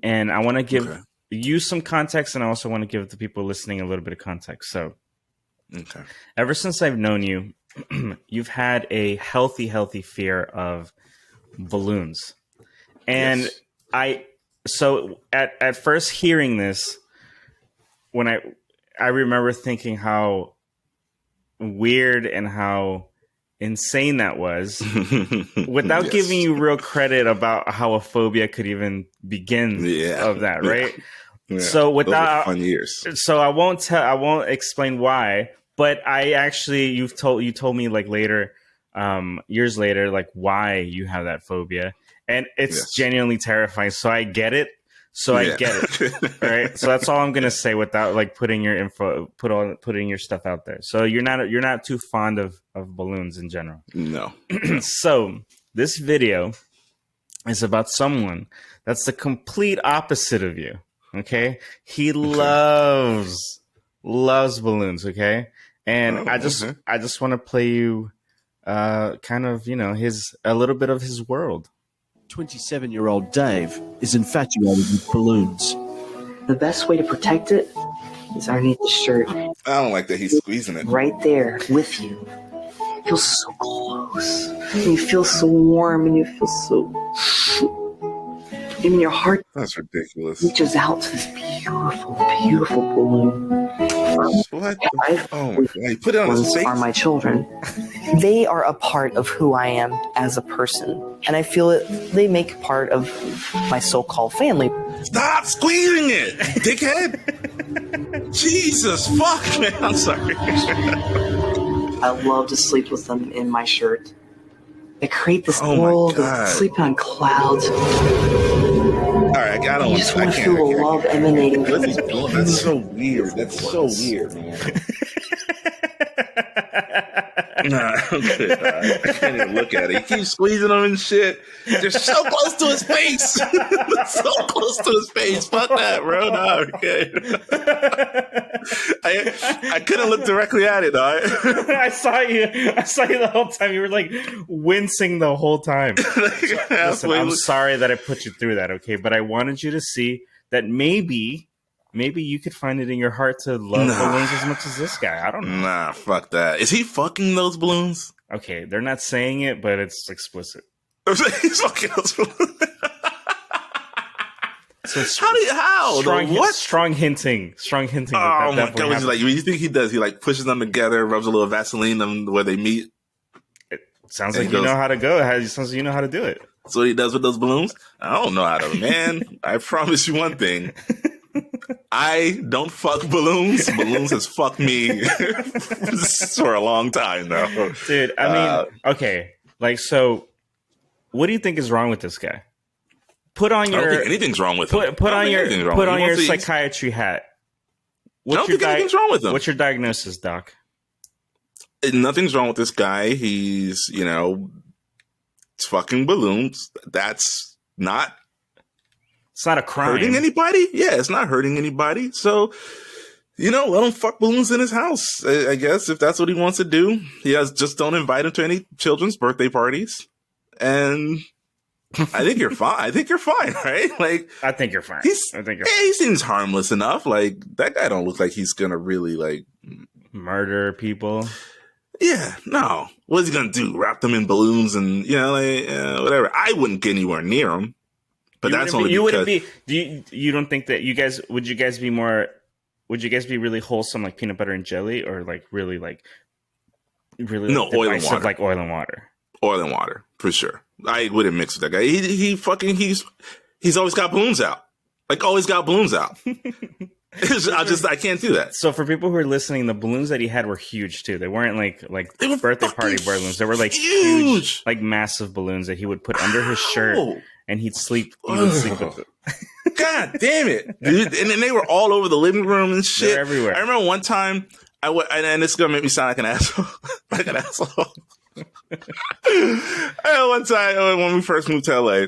Speaker 1: and I want to give you some context, and I also want to give the people listening a little bit of context. So, ever since I've known you, you've had a healthy fear of balloons, and so at first hearing this, when I remember thinking how weird and how insane that was, without giving you real credit about how a phobia could even begin of that, right? Yeah. So without
Speaker 3: fun years,
Speaker 1: so I won't explain why, but I actually you told me like later, years later, like why you have that phobia, and it's genuinely terrifying. So I get it. I get it, right? So that's all I'm gonna say without like putting your putting your stuff out there. So you're not too fond of balloons in general. No. So this video is about someone that's the complete opposite of you. Okay, he loves balloons. Okay, and I just want to play you, kind of a little bit of his world.
Speaker 6: 27-year-old Dave is infatuated with balloons.
Speaker 7: The best way to protect it is underneath the shirt.
Speaker 3: I don't like that he's squeezing it.
Speaker 7: Right there with you. It feels so close. And you feel so warm and you feel so... Even your heart
Speaker 3: That's ridiculous.
Speaker 7: reaches out to this beautiful balloon.
Speaker 3: What? Oh my God. You put it on his face?
Speaker 7: Are my children. They are a part of who I am as a person. And I feel they make part of my so-called family.
Speaker 3: Stop squeezing it, dickhead! Jesus, fuck, man. I'm sorry.
Speaker 7: I love to sleep with them in my shirt. They create this world of sleeping on clouds.
Speaker 3: All right, I don't.
Speaker 7: You just want to feel the love emanating from this.
Speaker 3: That's so weird. That's so weird, man. Nah, I'm good. I can't even look at it. He keeps squeezing them and shit. They're so close to his face. So close to his face. Fuck that, bro. No, okay. I couldn't look directly at it, though.
Speaker 1: I saw you the whole time. You were like wincing the whole time. Listen, I'm sorry that I put you through that, okay? But I wanted you to see that maybe you could find it in your heart to love balloons as much as this guy. I don't know.
Speaker 3: Nah, fuck that. Is he fucking those balloons?
Speaker 1: Okay, they're not saying it, but it's explicit.
Speaker 3: He's fucking those balloons.
Speaker 1: So
Speaker 3: how? What?
Speaker 1: Strong hinting.
Speaker 3: Oh my God! Like, you think he does? He like pushes them together, rubs a little Vaseline on where they meet.
Speaker 1: It sounds like you know how to go. It sounds like you know how to do it.
Speaker 3: That's what he does with those balloons. I don't know how to. Man, I promise you one thing. I don't fuck balloons. Balloons has fucked me for a long time now.
Speaker 1: Dude, I mean, okay. Like, so what do you think is wrong with this guy? Put on your...
Speaker 3: I don't think anything's wrong with him.
Speaker 1: Put on your psychiatry hat.
Speaker 3: I don't think anything's wrong with him.
Speaker 1: What's your diagnosis, Doc?
Speaker 3: Nothing's wrong with this guy. He's, it's fucking balloons. That's not...
Speaker 1: It's not a crime.
Speaker 3: Hurting anybody? Yeah, it's not hurting anybody. So, let him fuck balloons in his house, I guess, if that's what he wants to do. Just don't invite him to any children's birthday parties. And I think you're fine. I think you're fine, right? Like,
Speaker 1: I think you're fine.
Speaker 3: He seems harmless enough. Like, that guy don't look like he's gonna really, like...
Speaker 1: murder people.
Speaker 3: Yeah, no. What's he gonna do? Wrap them in balloons and, whatever. I wouldn't get anywhere near him. But that's only because...
Speaker 1: You don't think that would you guys be really wholesome, like peanut butter and jelly, or like really
Speaker 3: no, oil and water.
Speaker 1: Like oil and water?
Speaker 3: Oil and water, for sure. I wouldn't mix with that guy. He's always got balloons out. Like, always got balloons out. I can't do that.
Speaker 1: So for people who are listening, the balloons that he had were huge too. They weren't like birthday party balloons. They were like huge, like massive balloons that he would put under his shirt, and he'd sleep. He would sleep with it.
Speaker 3: God damn it, dude! And then they were all over the living room and shit.
Speaker 1: They're everywhere.
Speaker 3: I remember one time and it's gonna make me sound like an asshole, like an asshole. One time when we first moved to LA,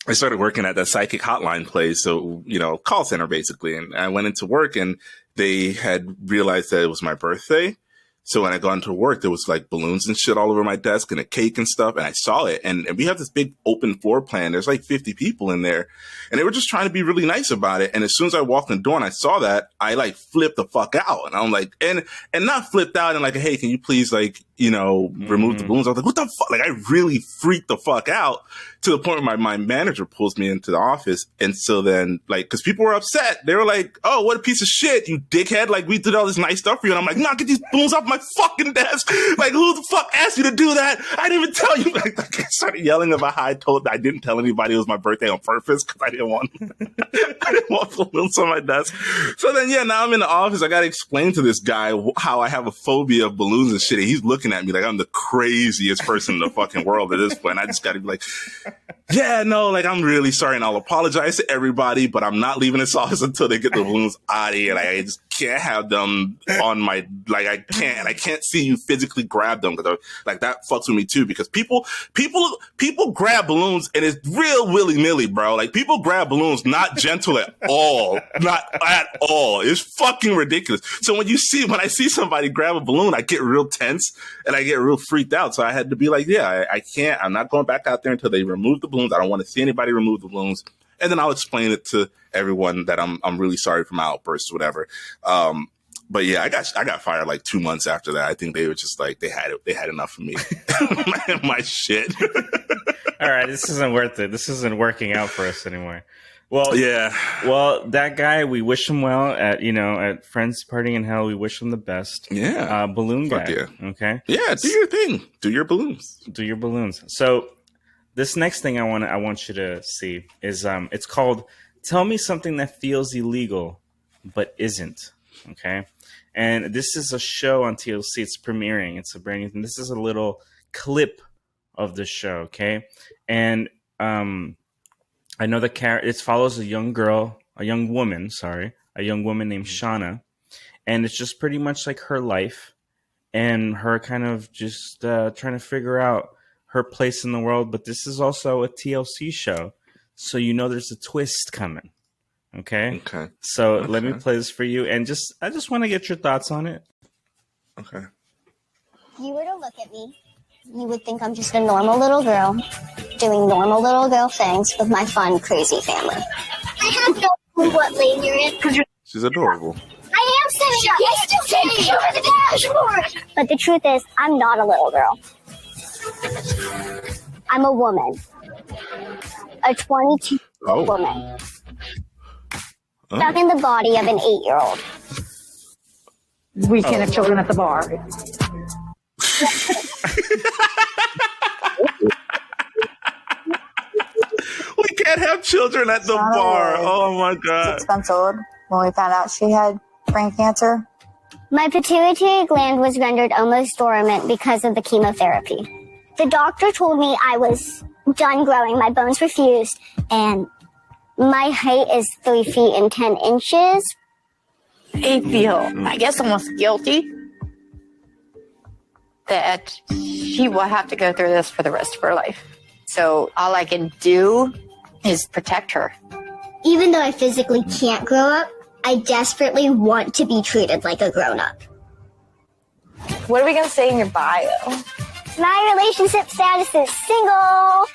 Speaker 3: I started working at that psychic hotline place, so call center basically. And I went into work, and they had realized that it was my birthday. So when I got into work, there was like balloons and shit all over my desk and a cake and stuff. And I saw it. And we have this big open floor plan. There's like 50 people in there. And they were just trying to be really nice about it. And as soon as I walked in the door and I saw that, I like flipped the fuck out. And I'm like, and not flipped out and like, hey, can you please like, remove the balloons? I was like, what the fuck? Like I really freaked the fuck out to the point where my manager pulls me into the office. And so then like, cause people were upset. They were like, oh, what a piece of shit, you dickhead. Like we did all this nice stuff for you. And I'm like, nah, get these balloons off my fucking desk. Like who the fuck asked you to do that? I didn't even tell you. Like I started yelling about how I didn't tell anybody it was my birthday on purpose because I didn't want balloons on my desk. So then, now I'm in the office. I got to explain to this guy how I have a phobia of balloons and shit. And he's looking at me like I'm the craziest person in the fucking world at this point. I just got to be like, yeah, no, like I'm really sorry. And I'll apologize to everybody, but I'm not leaving this office until they get the balloons out of here. Like I just can't have them on my, like I can't see you physically grab them. Like that fucks with me too, because people grab balloons and it's real willy-nilly, bro. Like people grab balloons not gentle at all. Not at all. It's fucking ridiculous. So when I see somebody grab a balloon, I get real tense and I get real freaked out. So I had to be like, I can't. I'm not going back out there until they remove the balloons. I don't want to see anybody remove the balloons. And then I'll explain it to everyone that I'm really sorry for my outbursts, whatever. But yeah, I got fired like 2 months after that. I think they were just like they had enough of me, my shit.
Speaker 1: All right, this isn't worth it. This isn't working out for us anymore. Well, yeah. Well, that guy, we wish him well at Friends Partying in Hell. We wish him the best.
Speaker 3: Yeah,
Speaker 1: balloon guy.
Speaker 3: Yeah.
Speaker 1: Okay.
Speaker 3: Yeah, do your thing. Do your balloons.
Speaker 1: Do your balloons. So this next thing I want you to see is it's called "Tell Me Something That Feels Illegal But Isn't." Okay. And this is a show on TLC. It's premiering. It's a brand new thing. This is a little clip of the show. Okay. And I know it follows a young woman named Shauna. And it's just pretty much like her life and her kind of just trying to figure out her place in the world. But this is also a TLC show. So there's a twist coming. Okay. So let me play this for you, and I just want to get your thoughts on it.
Speaker 3: Okay.
Speaker 8: If you were to look at me, you would think I'm just a normal little girl doing normal little girl things with my fun, crazy family. I have no clue what lane you're in because
Speaker 3: she's adorable.
Speaker 8: I am setting up. I still take you over the dashboard. But the truth is, I'm not a little girl. I'm a woman. A 22-year-old woman. Stuck in the body of an 8-year-old.
Speaker 9: We can't have children at the bar.
Speaker 3: We can't have children at the bar. Oh my God.
Speaker 10: 6 months old when we found out she had brain cancer.
Speaker 8: My pituitary gland was rendered almost dormant because of the chemotherapy. The doctor told me I was done growing. My bones were fused, and my height is 3 feet and 10 inches.
Speaker 10: I feel, I guess, almost guilty that she will have to go through this for the rest of her life. So all I can do is protect her.
Speaker 8: Even though I physically can't grow up, I desperately want to be treated like a grown-up.
Speaker 10: What are we going to say in your bio?
Speaker 8: My relationship status is single.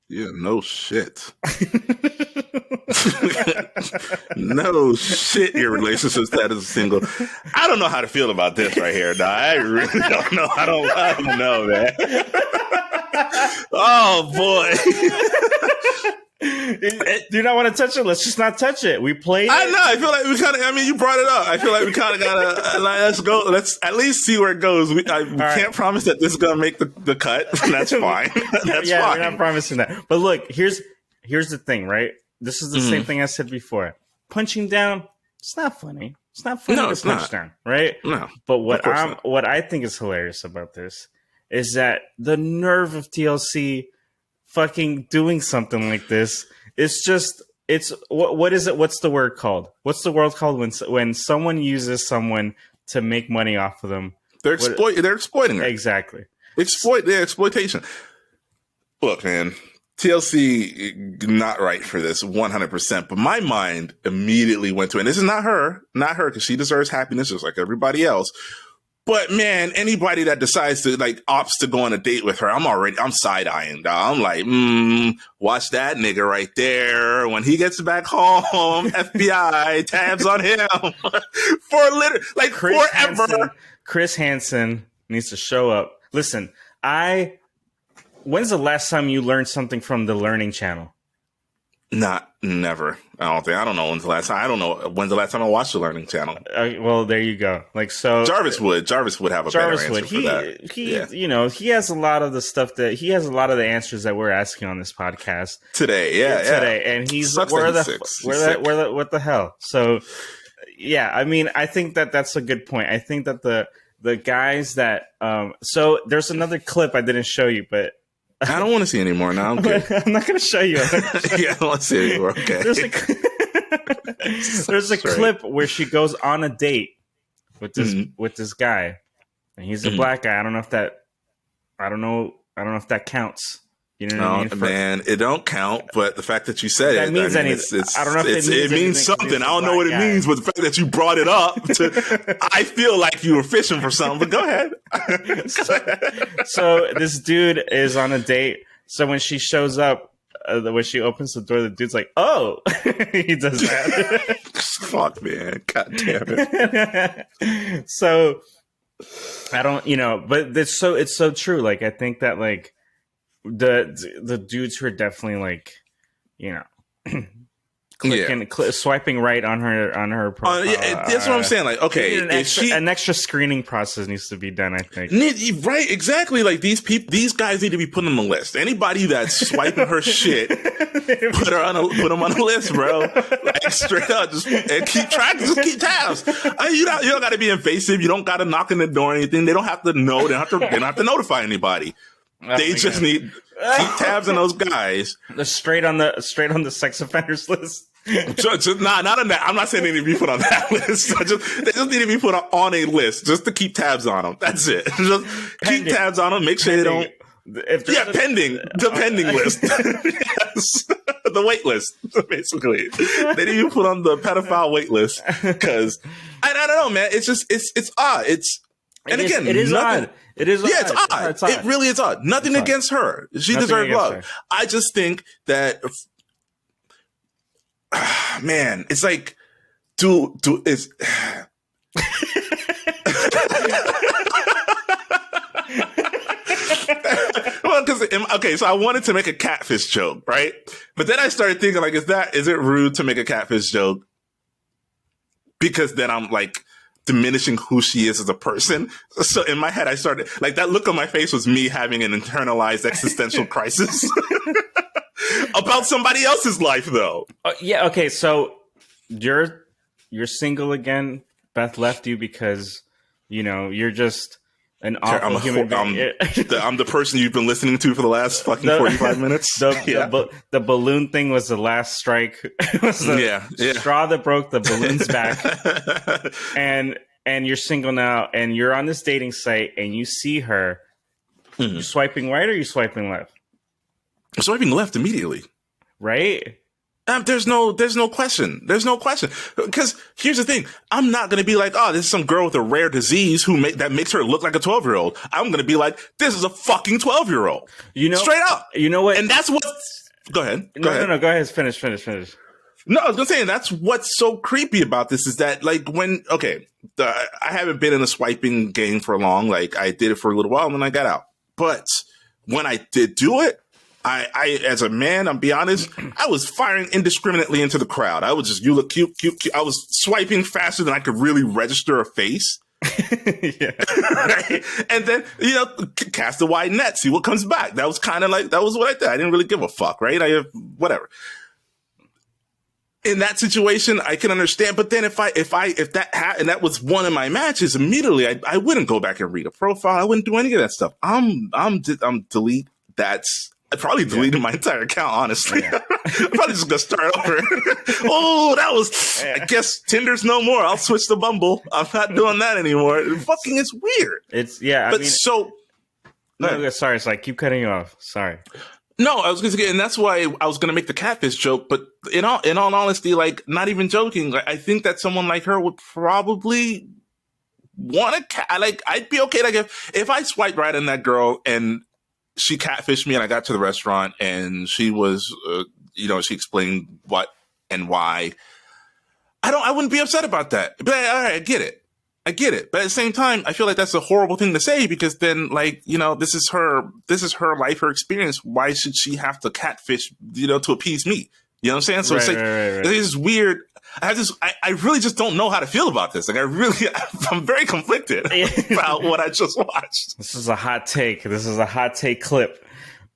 Speaker 3: Yeah, no shit. No shit, your relationship status is single. I don't know how to feel about this right here, dog. I really don't know. I don't know, man. Oh, boy.
Speaker 1: Do you not want to touch it? Let's just not touch it. We played it.
Speaker 3: I know. I feel like we kind of, you brought it up. I feel like we kind of got to, let's go. Let's at least see where it goes. We can't promise that this is going to make the cut. That's fine. That's fine.
Speaker 1: We're not promising that. But look, here's the thing, right? This is the same thing I said before. punching down, it's not funny. It's not funny to punch down, right?
Speaker 3: No.
Speaker 1: But what I think is hilarious about this is that the nerve of TLC fucking doing something like this. What is it? What's the word called? What's the word called when someone uses someone to make money off of them?
Speaker 3: They're exploiting her.
Speaker 1: Exactly.
Speaker 3: Exploitation. Look, man, TLC not right for this 100%. But my mind immediately went to, and this is not her, because she deserves happiness just like everybody else. But man, anybody that decides to opts to go on a date with her, I'm side eyeing, dog. I'm like, watch that nigga right there. When he gets back home, FBI tabs on him for forever.
Speaker 1: Chris Hansen needs to show up. Listen, when's the last time you learned something from the Learning Channel?
Speaker 3: Never. I don't know when's the last time. I don't know when's the last time I watched the Learning Channel.
Speaker 1: Well, there you go.
Speaker 3: Jarvis would have a better answer for that.
Speaker 1: He has a lot of the stuff he has a lot of the answers that we're asking on this podcast
Speaker 3: today. Yeah.
Speaker 1: And he's what the hell? So, yeah, I mean, I think that's a good point. I think that the guys that so there's another clip I didn't show you, but
Speaker 3: I don't want to see anymore now. I'm good.
Speaker 1: I'm not going to show you.
Speaker 3: I don't want to see anymore. Okay.
Speaker 1: There's a clip where she goes on a date with this guy, and he's a black guy. I don't know if that counts. You know what I mean?
Speaker 3: Man, it don't count. But the fact that you said
Speaker 1: it means anything. I don't know if it means
Speaker 3: something. I don't know what it means, but the fact that you brought it up, I feel like you were fishing for something. But go ahead.
Speaker 1: So this dude is on a date. So when she shows up, when she opens the door, the dude's like, "Oh," he does that.
Speaker 3: Fuck, man! God damn it.
Speaker 1: So I don't, but it's so true. I think that the dudes who are definitely swiping right on her profile.
Speaker 3: That's what I'm saying.
Speaker 1: An extra screening process needs to be done, I think.
Speaker 3: Right, exactly. These guys need to be put on the list. Anybody that's swiping her shit, put them on the list, bro. Straight up, just keep track, just keep tabs. You don't got to be invasive. You don't got to knock on the door or anything. They don't have to know. They don't have to notify anybody. They just need keep tabs on those guys.
Speaker 1: Straight on the sex offenders list.
Speaker 3: Not on that. I'm not saying they need to be put on that list. They just need to be put on a list just to keep tabs on them. That's it. Just keep tabs on them. Make sure they don't. Pending. The pending list. Yes. The wait list, basically. They need to be put on the pedophile wait list. Because I don't know, man. It's just it's odd. It is
Speaker 1: odd. It is odd.
Speaker 3: Yeah, it's odd. It's odd. It really is odd. Nothing against her. She deserves love. Her. I just think that, man, it's it's. Well, so I wanted to make a catfish joke, right? But then I started thinking, is it rude to make a catfish joke? Because then I'm diminishing who she is as a person. So in my head, I started that look on my face was me having an internalized existential crisis about somebody else's life, though.
Speaker 1: Yeah. Okay. So you're single again. Beth left you because you're just an awful human being.
Speaker 3: I'm the person you've been listening to for the last fucking 45 minutes.
Speaker 1: The balloon thing was the last strike. It was the straw that broke the balloon's back. And you're single now, and you're on this dating site, and you see her. You swiping right or you swiping left?
Speaker 3: I'm swiping left immediately.
Speaker 1: Right?
Speaker 3: There's no question. There's no question. Because here's the thing. I'm not going to be like, oh, this is some girl with a rare disease that makes her look like a 12-year-old. I'm going to be like, this is a fucking 12-year-old. Straight up.
Speaker 1: You know what?
Speaker 3: And that's what. Go ahead.
Speaker 1: No, go ahead. Finish.
Speaker 3: No, I was going to say, and that's what's so creepy about this is that, I haven't been in a swiping game for long. I did it for a little while and then I got out. But when I did do it, I, as a man, I'll be honest, I was firing indiscriminately into the crowd. I was just, you look cute. I was swiping faster than I could really register a face. Right? And then, cast a wide net, see what comes back. That was kind of that was what I did. I didn't really give a fuck, right? Whatever. in that situation, I can understand. But then if that was one of my matches, immediately I wouldn't go back and read a profile. I wouldn't do any of that stuff. I'm delete. I probably deleted my entire account, honestly. Yeah. I'm probably just gonna start over. Oh, that was. Yeah. I guess Tinder's no more. I'll switch to Bumble. I'm not doing that anymore. Fucking, it's weird.
Speaker 1: It's but I mean,
Speaker 3: so.
Speaker 1: No, sorry, I keep cutting you off. Sorry.
Speaker 3: No, I was going to say, and that's why I was going to make the catfish joke. But in all honesty, like, not even joking, like, I think that someone like her would probably want to I'd be okay. Like if I swiped right on that girl and she catfished me and I got to the restaurant and she was, she explained what and why. I wouldn't be upset about that. But all right, I get it. But at the same time, I feel like that's a horrible thing to say because then, like, this is her life, her experience. Why should she have to catfish, to appease me? You know what I'm saying? So right. It's weird. I really just don't know how to feel about this. Like, I'm very conflicted about what I just watched.
Speaker 1: This is a hot take. This is a hot take clip.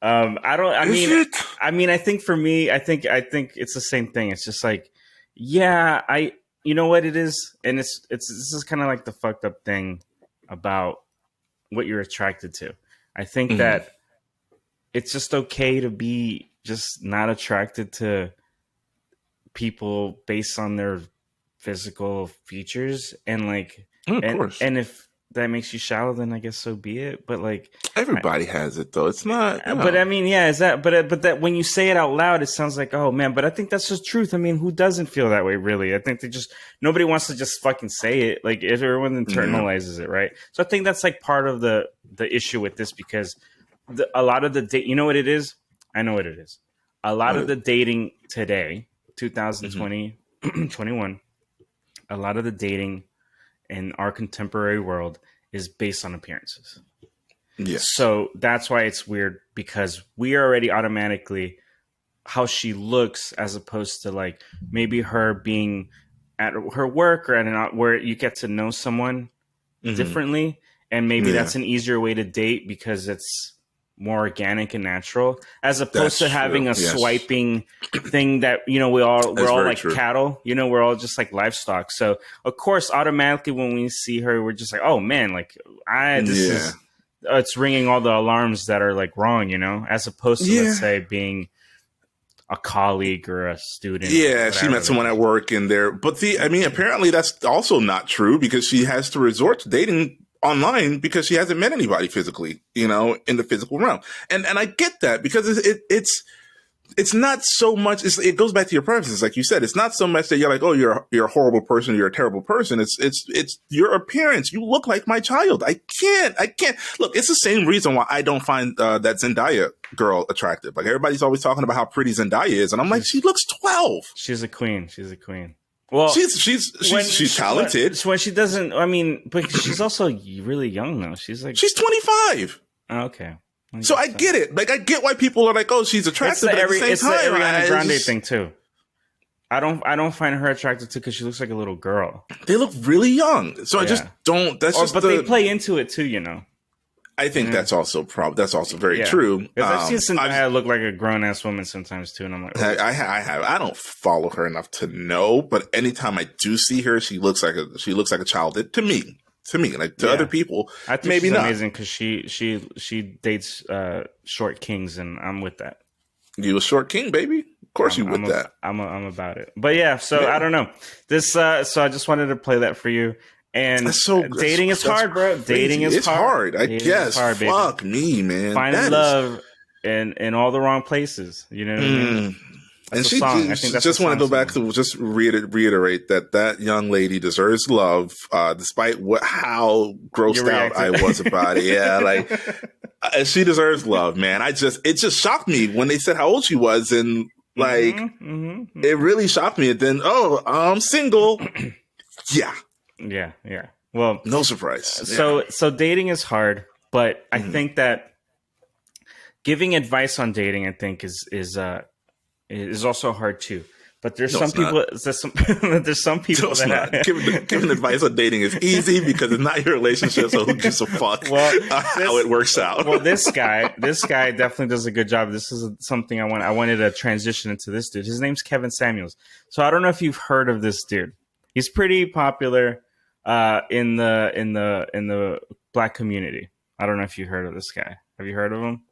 Speaker 1: I think for me, I think it's the same thing. It's just like, yeah, you know what it is? And this is kind of like the fucked up thing about what you're attracted to. I think that it's just okay to be just not attracted to people based on their physical features. And like, of course. And if that makes you shallow, then I guess so be it. But like,
Speaker 3: everybody has it though. It's not.
Speaker 1: But I mean, yeah, is that? But that when you say it out loud, it sounds like, oh man. But I think that's the truth. I mean, who doesn't feel that way? Really, I think nobody wants to just fucking say it. Like everyone internalizes it, right? So I think that's like part of the issue with this because a lot of the you know what it is. I know what it is. A lot of the dating today, 2020, 21, a lot of the dating in our contemporary world is based on appearances.
Speaker 3: Yes.
Speaker 1: So that's why it's weird because we are already automatically how she looks as opposed to like maybe her being at her work or at where you get to know someone differently. And maybe that's an easier way to date because it's more organic and natural as opposed to having a swiping thing that, we're all like cattle, we're all just like livestock. So of course, automatically when we see her, we're just like, oh man, like it's ringing all the alarms that are like wrong, as opposed to let's say being a colleague or a student.
Speaker 3: Yeah. She met someone at work in there, but apparently that's also not true because she has to resort to dating online because she hasn't met anybody physically, in the physical realm. And I get that because it's not so much, it goes back to your preferences. Like you said, it's not so much that you're like, oh, you're a horrible person. You're a terrible person. It's your appearance. You look like my child. I can't look. It's the same reason why I don't find that Zendaya girl attractive. Like everybody's always talking about how pretty Zendaya is. And I'm like, she looks 12.
Speaker 1: She's a queen. Well,
Speaker 3: she's talented.
Speaker 1: When she doesn't, but she's also really young though. She's
Speaker 3: 25.
Speaker 1: Oh, okay.
Speaker 3: So I get it. Like I get why people are like, oh, she's attractive.
Speaker 1: It's the Ariana Grande thing too. I don't find her attractive too because she looks like a little girl.
Speaker 3: They look really young. So I just don't. But
Speaker 1: they play into it too,
Speaker 3: I think that's also very true.
Speaker 1: I've seen Zendaya look like a grown ass woman sometimes too, and I'm like, oh.
Speaker 3: I don't follow her enough to know, but anytime I do see her, she looks like a child. To me, like to other people,
Speaker 1: I think
Speaker 3: maybe
Speaker 1: she's
Speaker 3: not.
Speaker 1: Amazing because she dates short kings, and I'm with that.
Speaker 3: You a short king, baby? Of course, I'm with that.
Speaker 1: I'm about it. But yeah, so I don't know this. So I just wanted to play that for you. And dating is hard, bro. Dating is hard.
Speaker 3: I guess. Hard, fuck me, man.
Speaker 1: Finding love in all the wrong places. You know what I mean?
Speaker 3: And she just want to go back to just reiterate that young lady deserves love, despite how grossed out I was about it. Yeah, like she deserves love, man. It just shocked me when they said how old she was, and like it really shocked me. And then I'm single.
Speaker 1: Yeah. Well,
Speaker 3: no surprise.
Speaker 1: So dating is hard, but I think that giving advice on dating, I think is also hard too. But there's
Speaker 3: No,
Speaker 1: some
Speaker 3: it's not.
Speaker 1: people. There's some people
Speaker 3: No, it's
Speaker 1: that
Speaker 3: not. Giving advice on dating is easy because it's not your relationship, so who gives a fuck how it works out?
Speaker 1: Well, this guy definitely does a good job. This is something I wanted to transition into this dude. His name's Kevin Samuels. So I don't know if you've heard of this dude. He's pretty popular in the Black community. I don't know if you heard of this guy. Have you heard of him?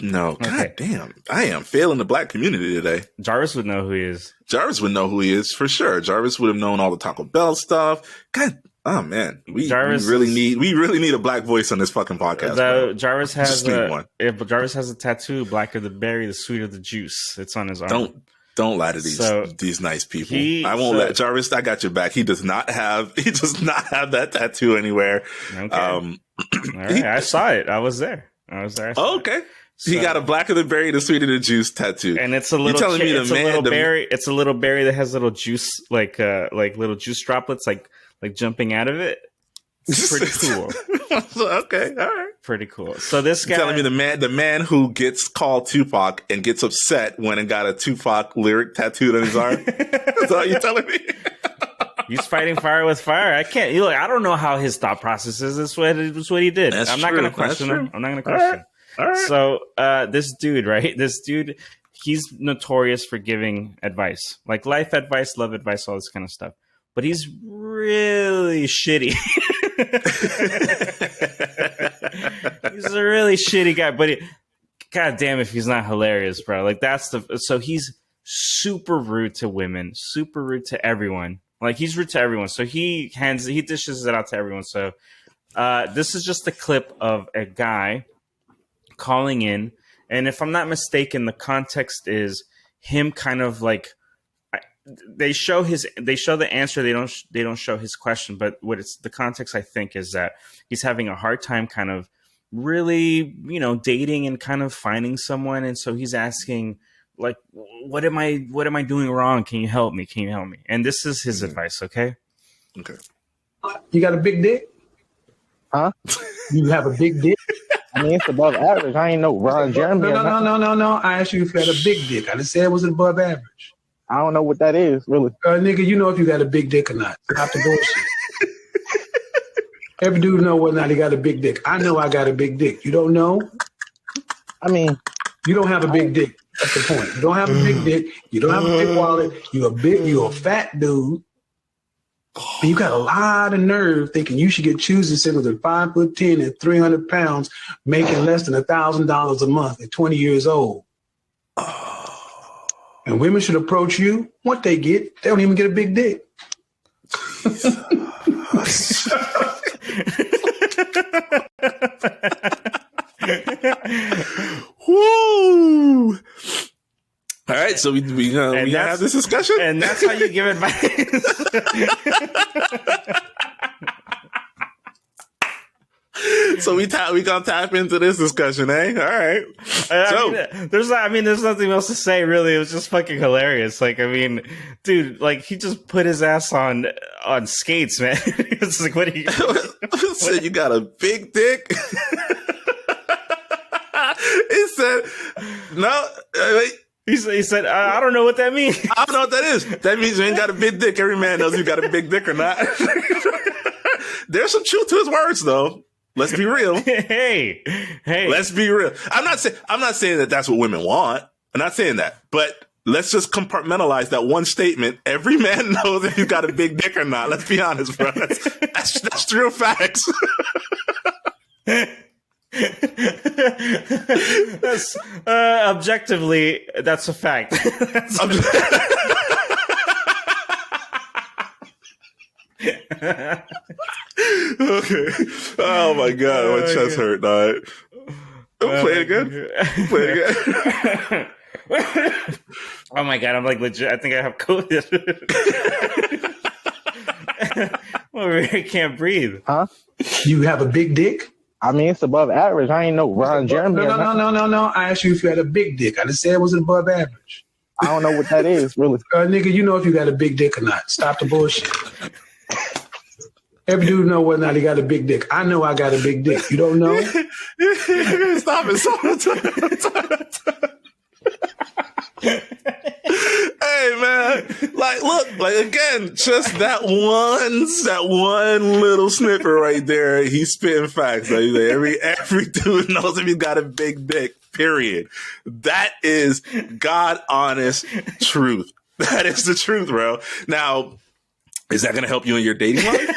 Speaker 3: No, God damn. I am failing the Black community today.
Speaker 1: Jarvis would know who he is.
Speaker 3: Jarvis would know who he is for sure. Jarvis would have known all the Taco Bell stuff. God, oh man, we really need a Black voice on this fucking podcast.
Speaker 1: Jarvis has Jarvis has a tattoo, blacker the berry, the sweeter the juice. It's on his arm.
Speaker 3: Don't lie to these nice people. I won't let Jarvis. I got your back. He does not have that tattoo anywhere.
Speaker 1: Okay. All right. I saw it. I was there.
Speaker 3: Okay. So, he got a blacker the berry, the sweeter the juice tattoo,
Speaker 1: and it's a little. Berry. It's a little berry that has little juice, like little juice droplets, like jumping out of it. It's pretty cool.
Speaker 3: Okay, all right,
Speaker 1: pretty cool. So this guy,
Speaker 3: telling me the man who gets called Tupac and gets upset when it got a Tupac lyric tattooed on his arm. That's all you're telling me.
Speaker 1: He's fighting fire with fire. I can't. I don't know how his thought process is. This what he did. I'm not going to question him. I'm not going to question him.
Speaker 3: All right.
Speaker 1: So this dude, right? This dude, he's notorious for giving advice, like life advice, love advice, all this kind of stuff. But he's really shitty. He's a really shitty guy. But God damn, if he's not hilarious, bro. Like so he's super rude to women, super rude to everyone. Like he's rude to everyone. So he dishes it out to everyone. So this is just a clip of a guy calling in, and if I'm not mistaken, the context is him kind of like they show the answer, they don't show his question, but the context I think is that he's having a hard time kind of really dating and kind of finding someone, and so he's asking like, what am I doing wrong? Can you help me? And this is his advice. Okay.
Speaker 2: You got a big dick?
Speaker 11: Huh?
Speaker 2: You have a big dick?
Speaker 11: I mean, it's above average. I ain't no Ron Jeremy.
Speaker 2: No. I asked you if you had a big dick. I didn't say it was above average.
Speaker 11: I don't know what that is, really.
Speaker 2: Nigga, you know if you got a big dick or not. Stop the bullshit. Every dude know whether or not he got a big dick. I know I got a big dick. You don't know?
Speaker 11: I mean,
Speaker 2: you don't have a big dick. That's the point. You don't have a big dick. You don't have a big wallet. You're a fat dude. And you got a lot of nerve thinking you should get choosing singles at 5'10" and 300 pounds, making less than $1,000 a month at 20 years old. And women should approach you. What they get, they don't even get a big dick.
Speaker 3: Woo! All right, so we have this discussion,
Speaker 1: and that's how you give advice.
Speaker 3: So we gonna tap into this discussion, eh? All right.
Speaker 1: There's nothing else to say, really. It was just fucking hilarious. Like, I mean, dude, like he just put his ass on skates, man. It's like, what do you?
Speaker 3: So you got a big dick? He said, no.
Speaker 1: He said, I don't know what that means.
Speaker 3: I don't know what that is. That means you ain't got a big dick. Every man knows you got a big dick or not. There's some truth to his words, though. Let's be real.
Speaker 1: Hey.
Speaker 3: Let's be real. I'm not saying that that's what women want. I'm not saying that. But let's just compartmentalize that one statement. Every man knows if you got a big dick or not. Let's be honest, bro. That's real facts.
Speaker 1: That's objectively, that's a fact.
Speaker 3: Okay. Oh my god, my chest hurt, dog. Play it again.
Speaker 1: Oh my god, I'm like legit. I think I have COVID. I can't breathe.
Speaker 11: Huh?
Speaker 2: You have a big dick?
Speaker 11: I mean, it's above average. I ain't no Ron Jeremy.
Speaker 2: No. I asked you if you had a big dick. I didn't say it wasn't above average.
Speaker 11: I don't know what that is, really.
Speaker 2: Nigga, you know if you got a big dick or not. Stop the bullshit. Every dude know whether or not he got a big dick. I know I got a big dick. You don't know?
Speaker 3: Stop it. Hey, man. Like, look, like again, just that one little snippet right there. He's spitting facts. Like, every dude knows if he's got a big dick. Period. That is God honest truth. That is the truth, bro. Now, is that going to help you in your dating life?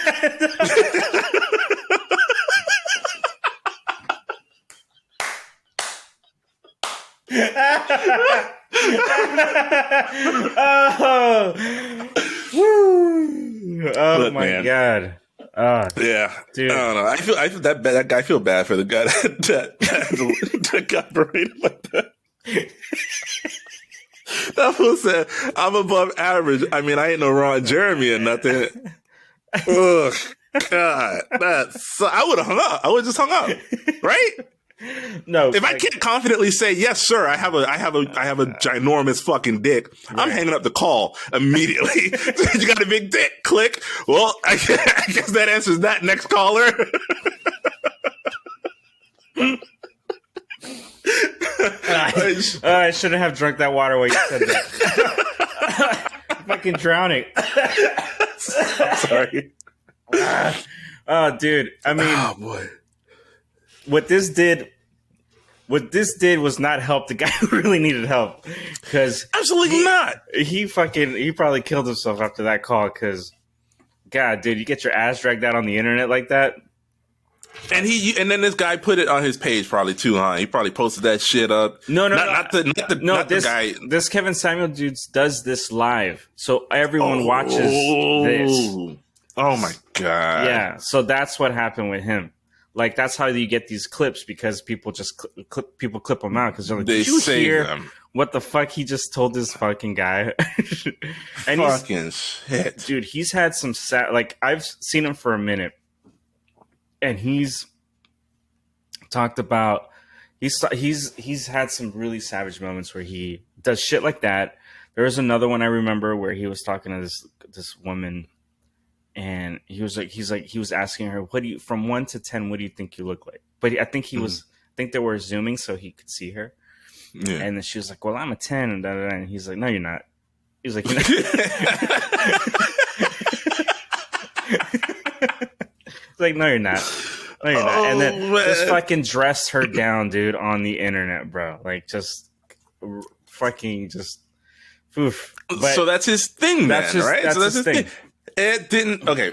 Speaker 1: Oh
Speaker 3: Look,
Speaker 1: my
Speaker 3: man.
Speaker 1: God.
Speaker 3: Yeah,
Speaker 1: dude.
Speaker 3: I don't know. I feel that guy. I feel bad for the guy that got berated like that. That fool said, "I'm above average." I mean, I ain't no Ron Jeremy or nothing. Ugh, God, I would have hung up. I would have just hung up, right?
Speaker 1: No,
Speaker 3: if I can't confidently say yes, sir, I have a ginormous fucking dick. Right. I'm hanging up the call immediately. You got a big dick. Click. Well, I guess that answers that. Next caller.
Speaker 1: I shouldn't have drunk that water while you said that. Fucking drowning.
Speaker 3: Sorry.
Speaker 1: Oh, dude. I mean,
Speaker 3: oh boy.
Speaker 1: What this did was not help the guy who really needed help. Because
Speaker 3: absolutely not.
Speaker 1: He probably killed himself after that call. Because, God, dude, you get your ass dragged out on the internet like that.
Speaker 3: And then this guy put it on his page probably too, huh? He probably posted that shit up.
Speaker 1: No,
Speaker 3: the guy.
Speaker 1: This Kevin Samuel dude does this live, so everyone watches this.
Speaker 3: Oh my God!
Speaker 1: Yeah, so that's what happened with him. Like, that's how you get these clips, because people just clip them out because they're like, "Did you hear them? What the fuck he just told this fucking guy?" And
Speaker 3: fucking shit,
Speaker 1: dude. He's had some like, I've seen him for a minute, and he's talked about he's had some really savage moments where he does shit like that. There was another one I remember where he was talking to this woman. And he was asking her, "What do you, from 1 to 10, what do you think you look like?" But I think I think they were zooming so he could see her. Yeah. And then she was like, "Well, I'm a 10," and da da da. And he's like, "No, you're not." He's like, "You're not." He's like, "No, you're not. No, you're not." And then just fucking dressed her down, dude, on the internet, bro. Like, just fucking just. Oof. But
Speaker 3: so that's his thing, right?
Speaker 1: That's
Speaker 3: so that's
Speaker 1: his thing.
Speaker 3: It didn't. Okay.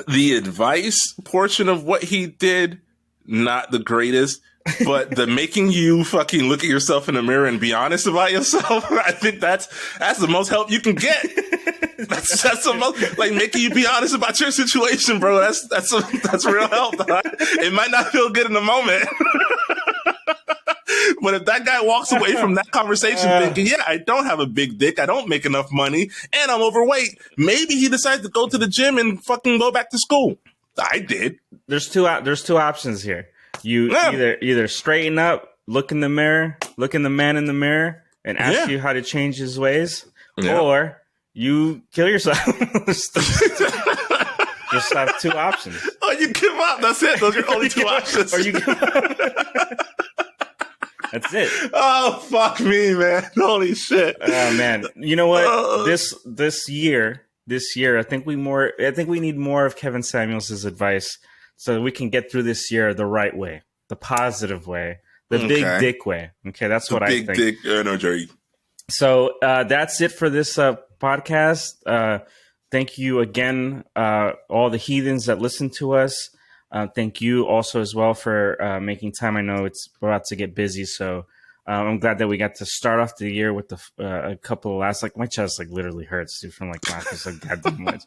Speaker 3: The advice portion of what he did, not the greatest, but the making you fucking look at yourself in the mirror and be honest about yourself, I think that's the most help you can get. That's the most, like, making you be honest about your situation, bro. That's real help. It might not feel good in the moment. But if that guy walks away from that conversation thinking, yeah, I don't have a big dick, I don't make enough money, and I'm overweight, maybe he decides to go to the gym and fucking go back to school. I did.
Speaker 1: There's two options here. You either straighten up, look in the mirror, look in the man in the mirror, and ask you how to change his ways, or you kill yourself. Just have two options.
Speaker 3: Oh, you give up. That's it. Those are your only two options.
Speaker 1: Or you give up. That's it.
Speaker 3: Oh, fuck me, man. Holy shit.
Speaker 1: Oh, man. You know what? This year, I think we need more of Kevin Samuels' advice so that we can get through this year the right way, the positive way, the big dick way. Okay, that's what I think.
Speaker 3: Big dick, no, Jerry.
Speaker 1: So that's it for this podcast. Thank you again, all the heathens that listen to us. Thank you also as well for making time. I know it's about to get busy, so I'm glad that we got to start off the year with a couple of laughs. Like, my chest like literally hurts, dude, from like laughing so goddamn much.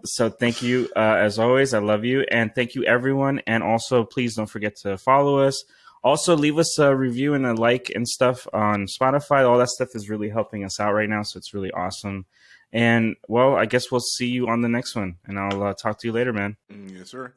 Speaker 1: So thank you as always. I love you, and thank you everyone. And also, please don't forget to follow us. Also, leave us a review and a like and stuff on Spotify. All that stuff is really helping us out right now, so it's really awesome. And, well, I guess we'll see you on the next one. And I'll talk to you later, man.
Speaker 3: Yes, sir.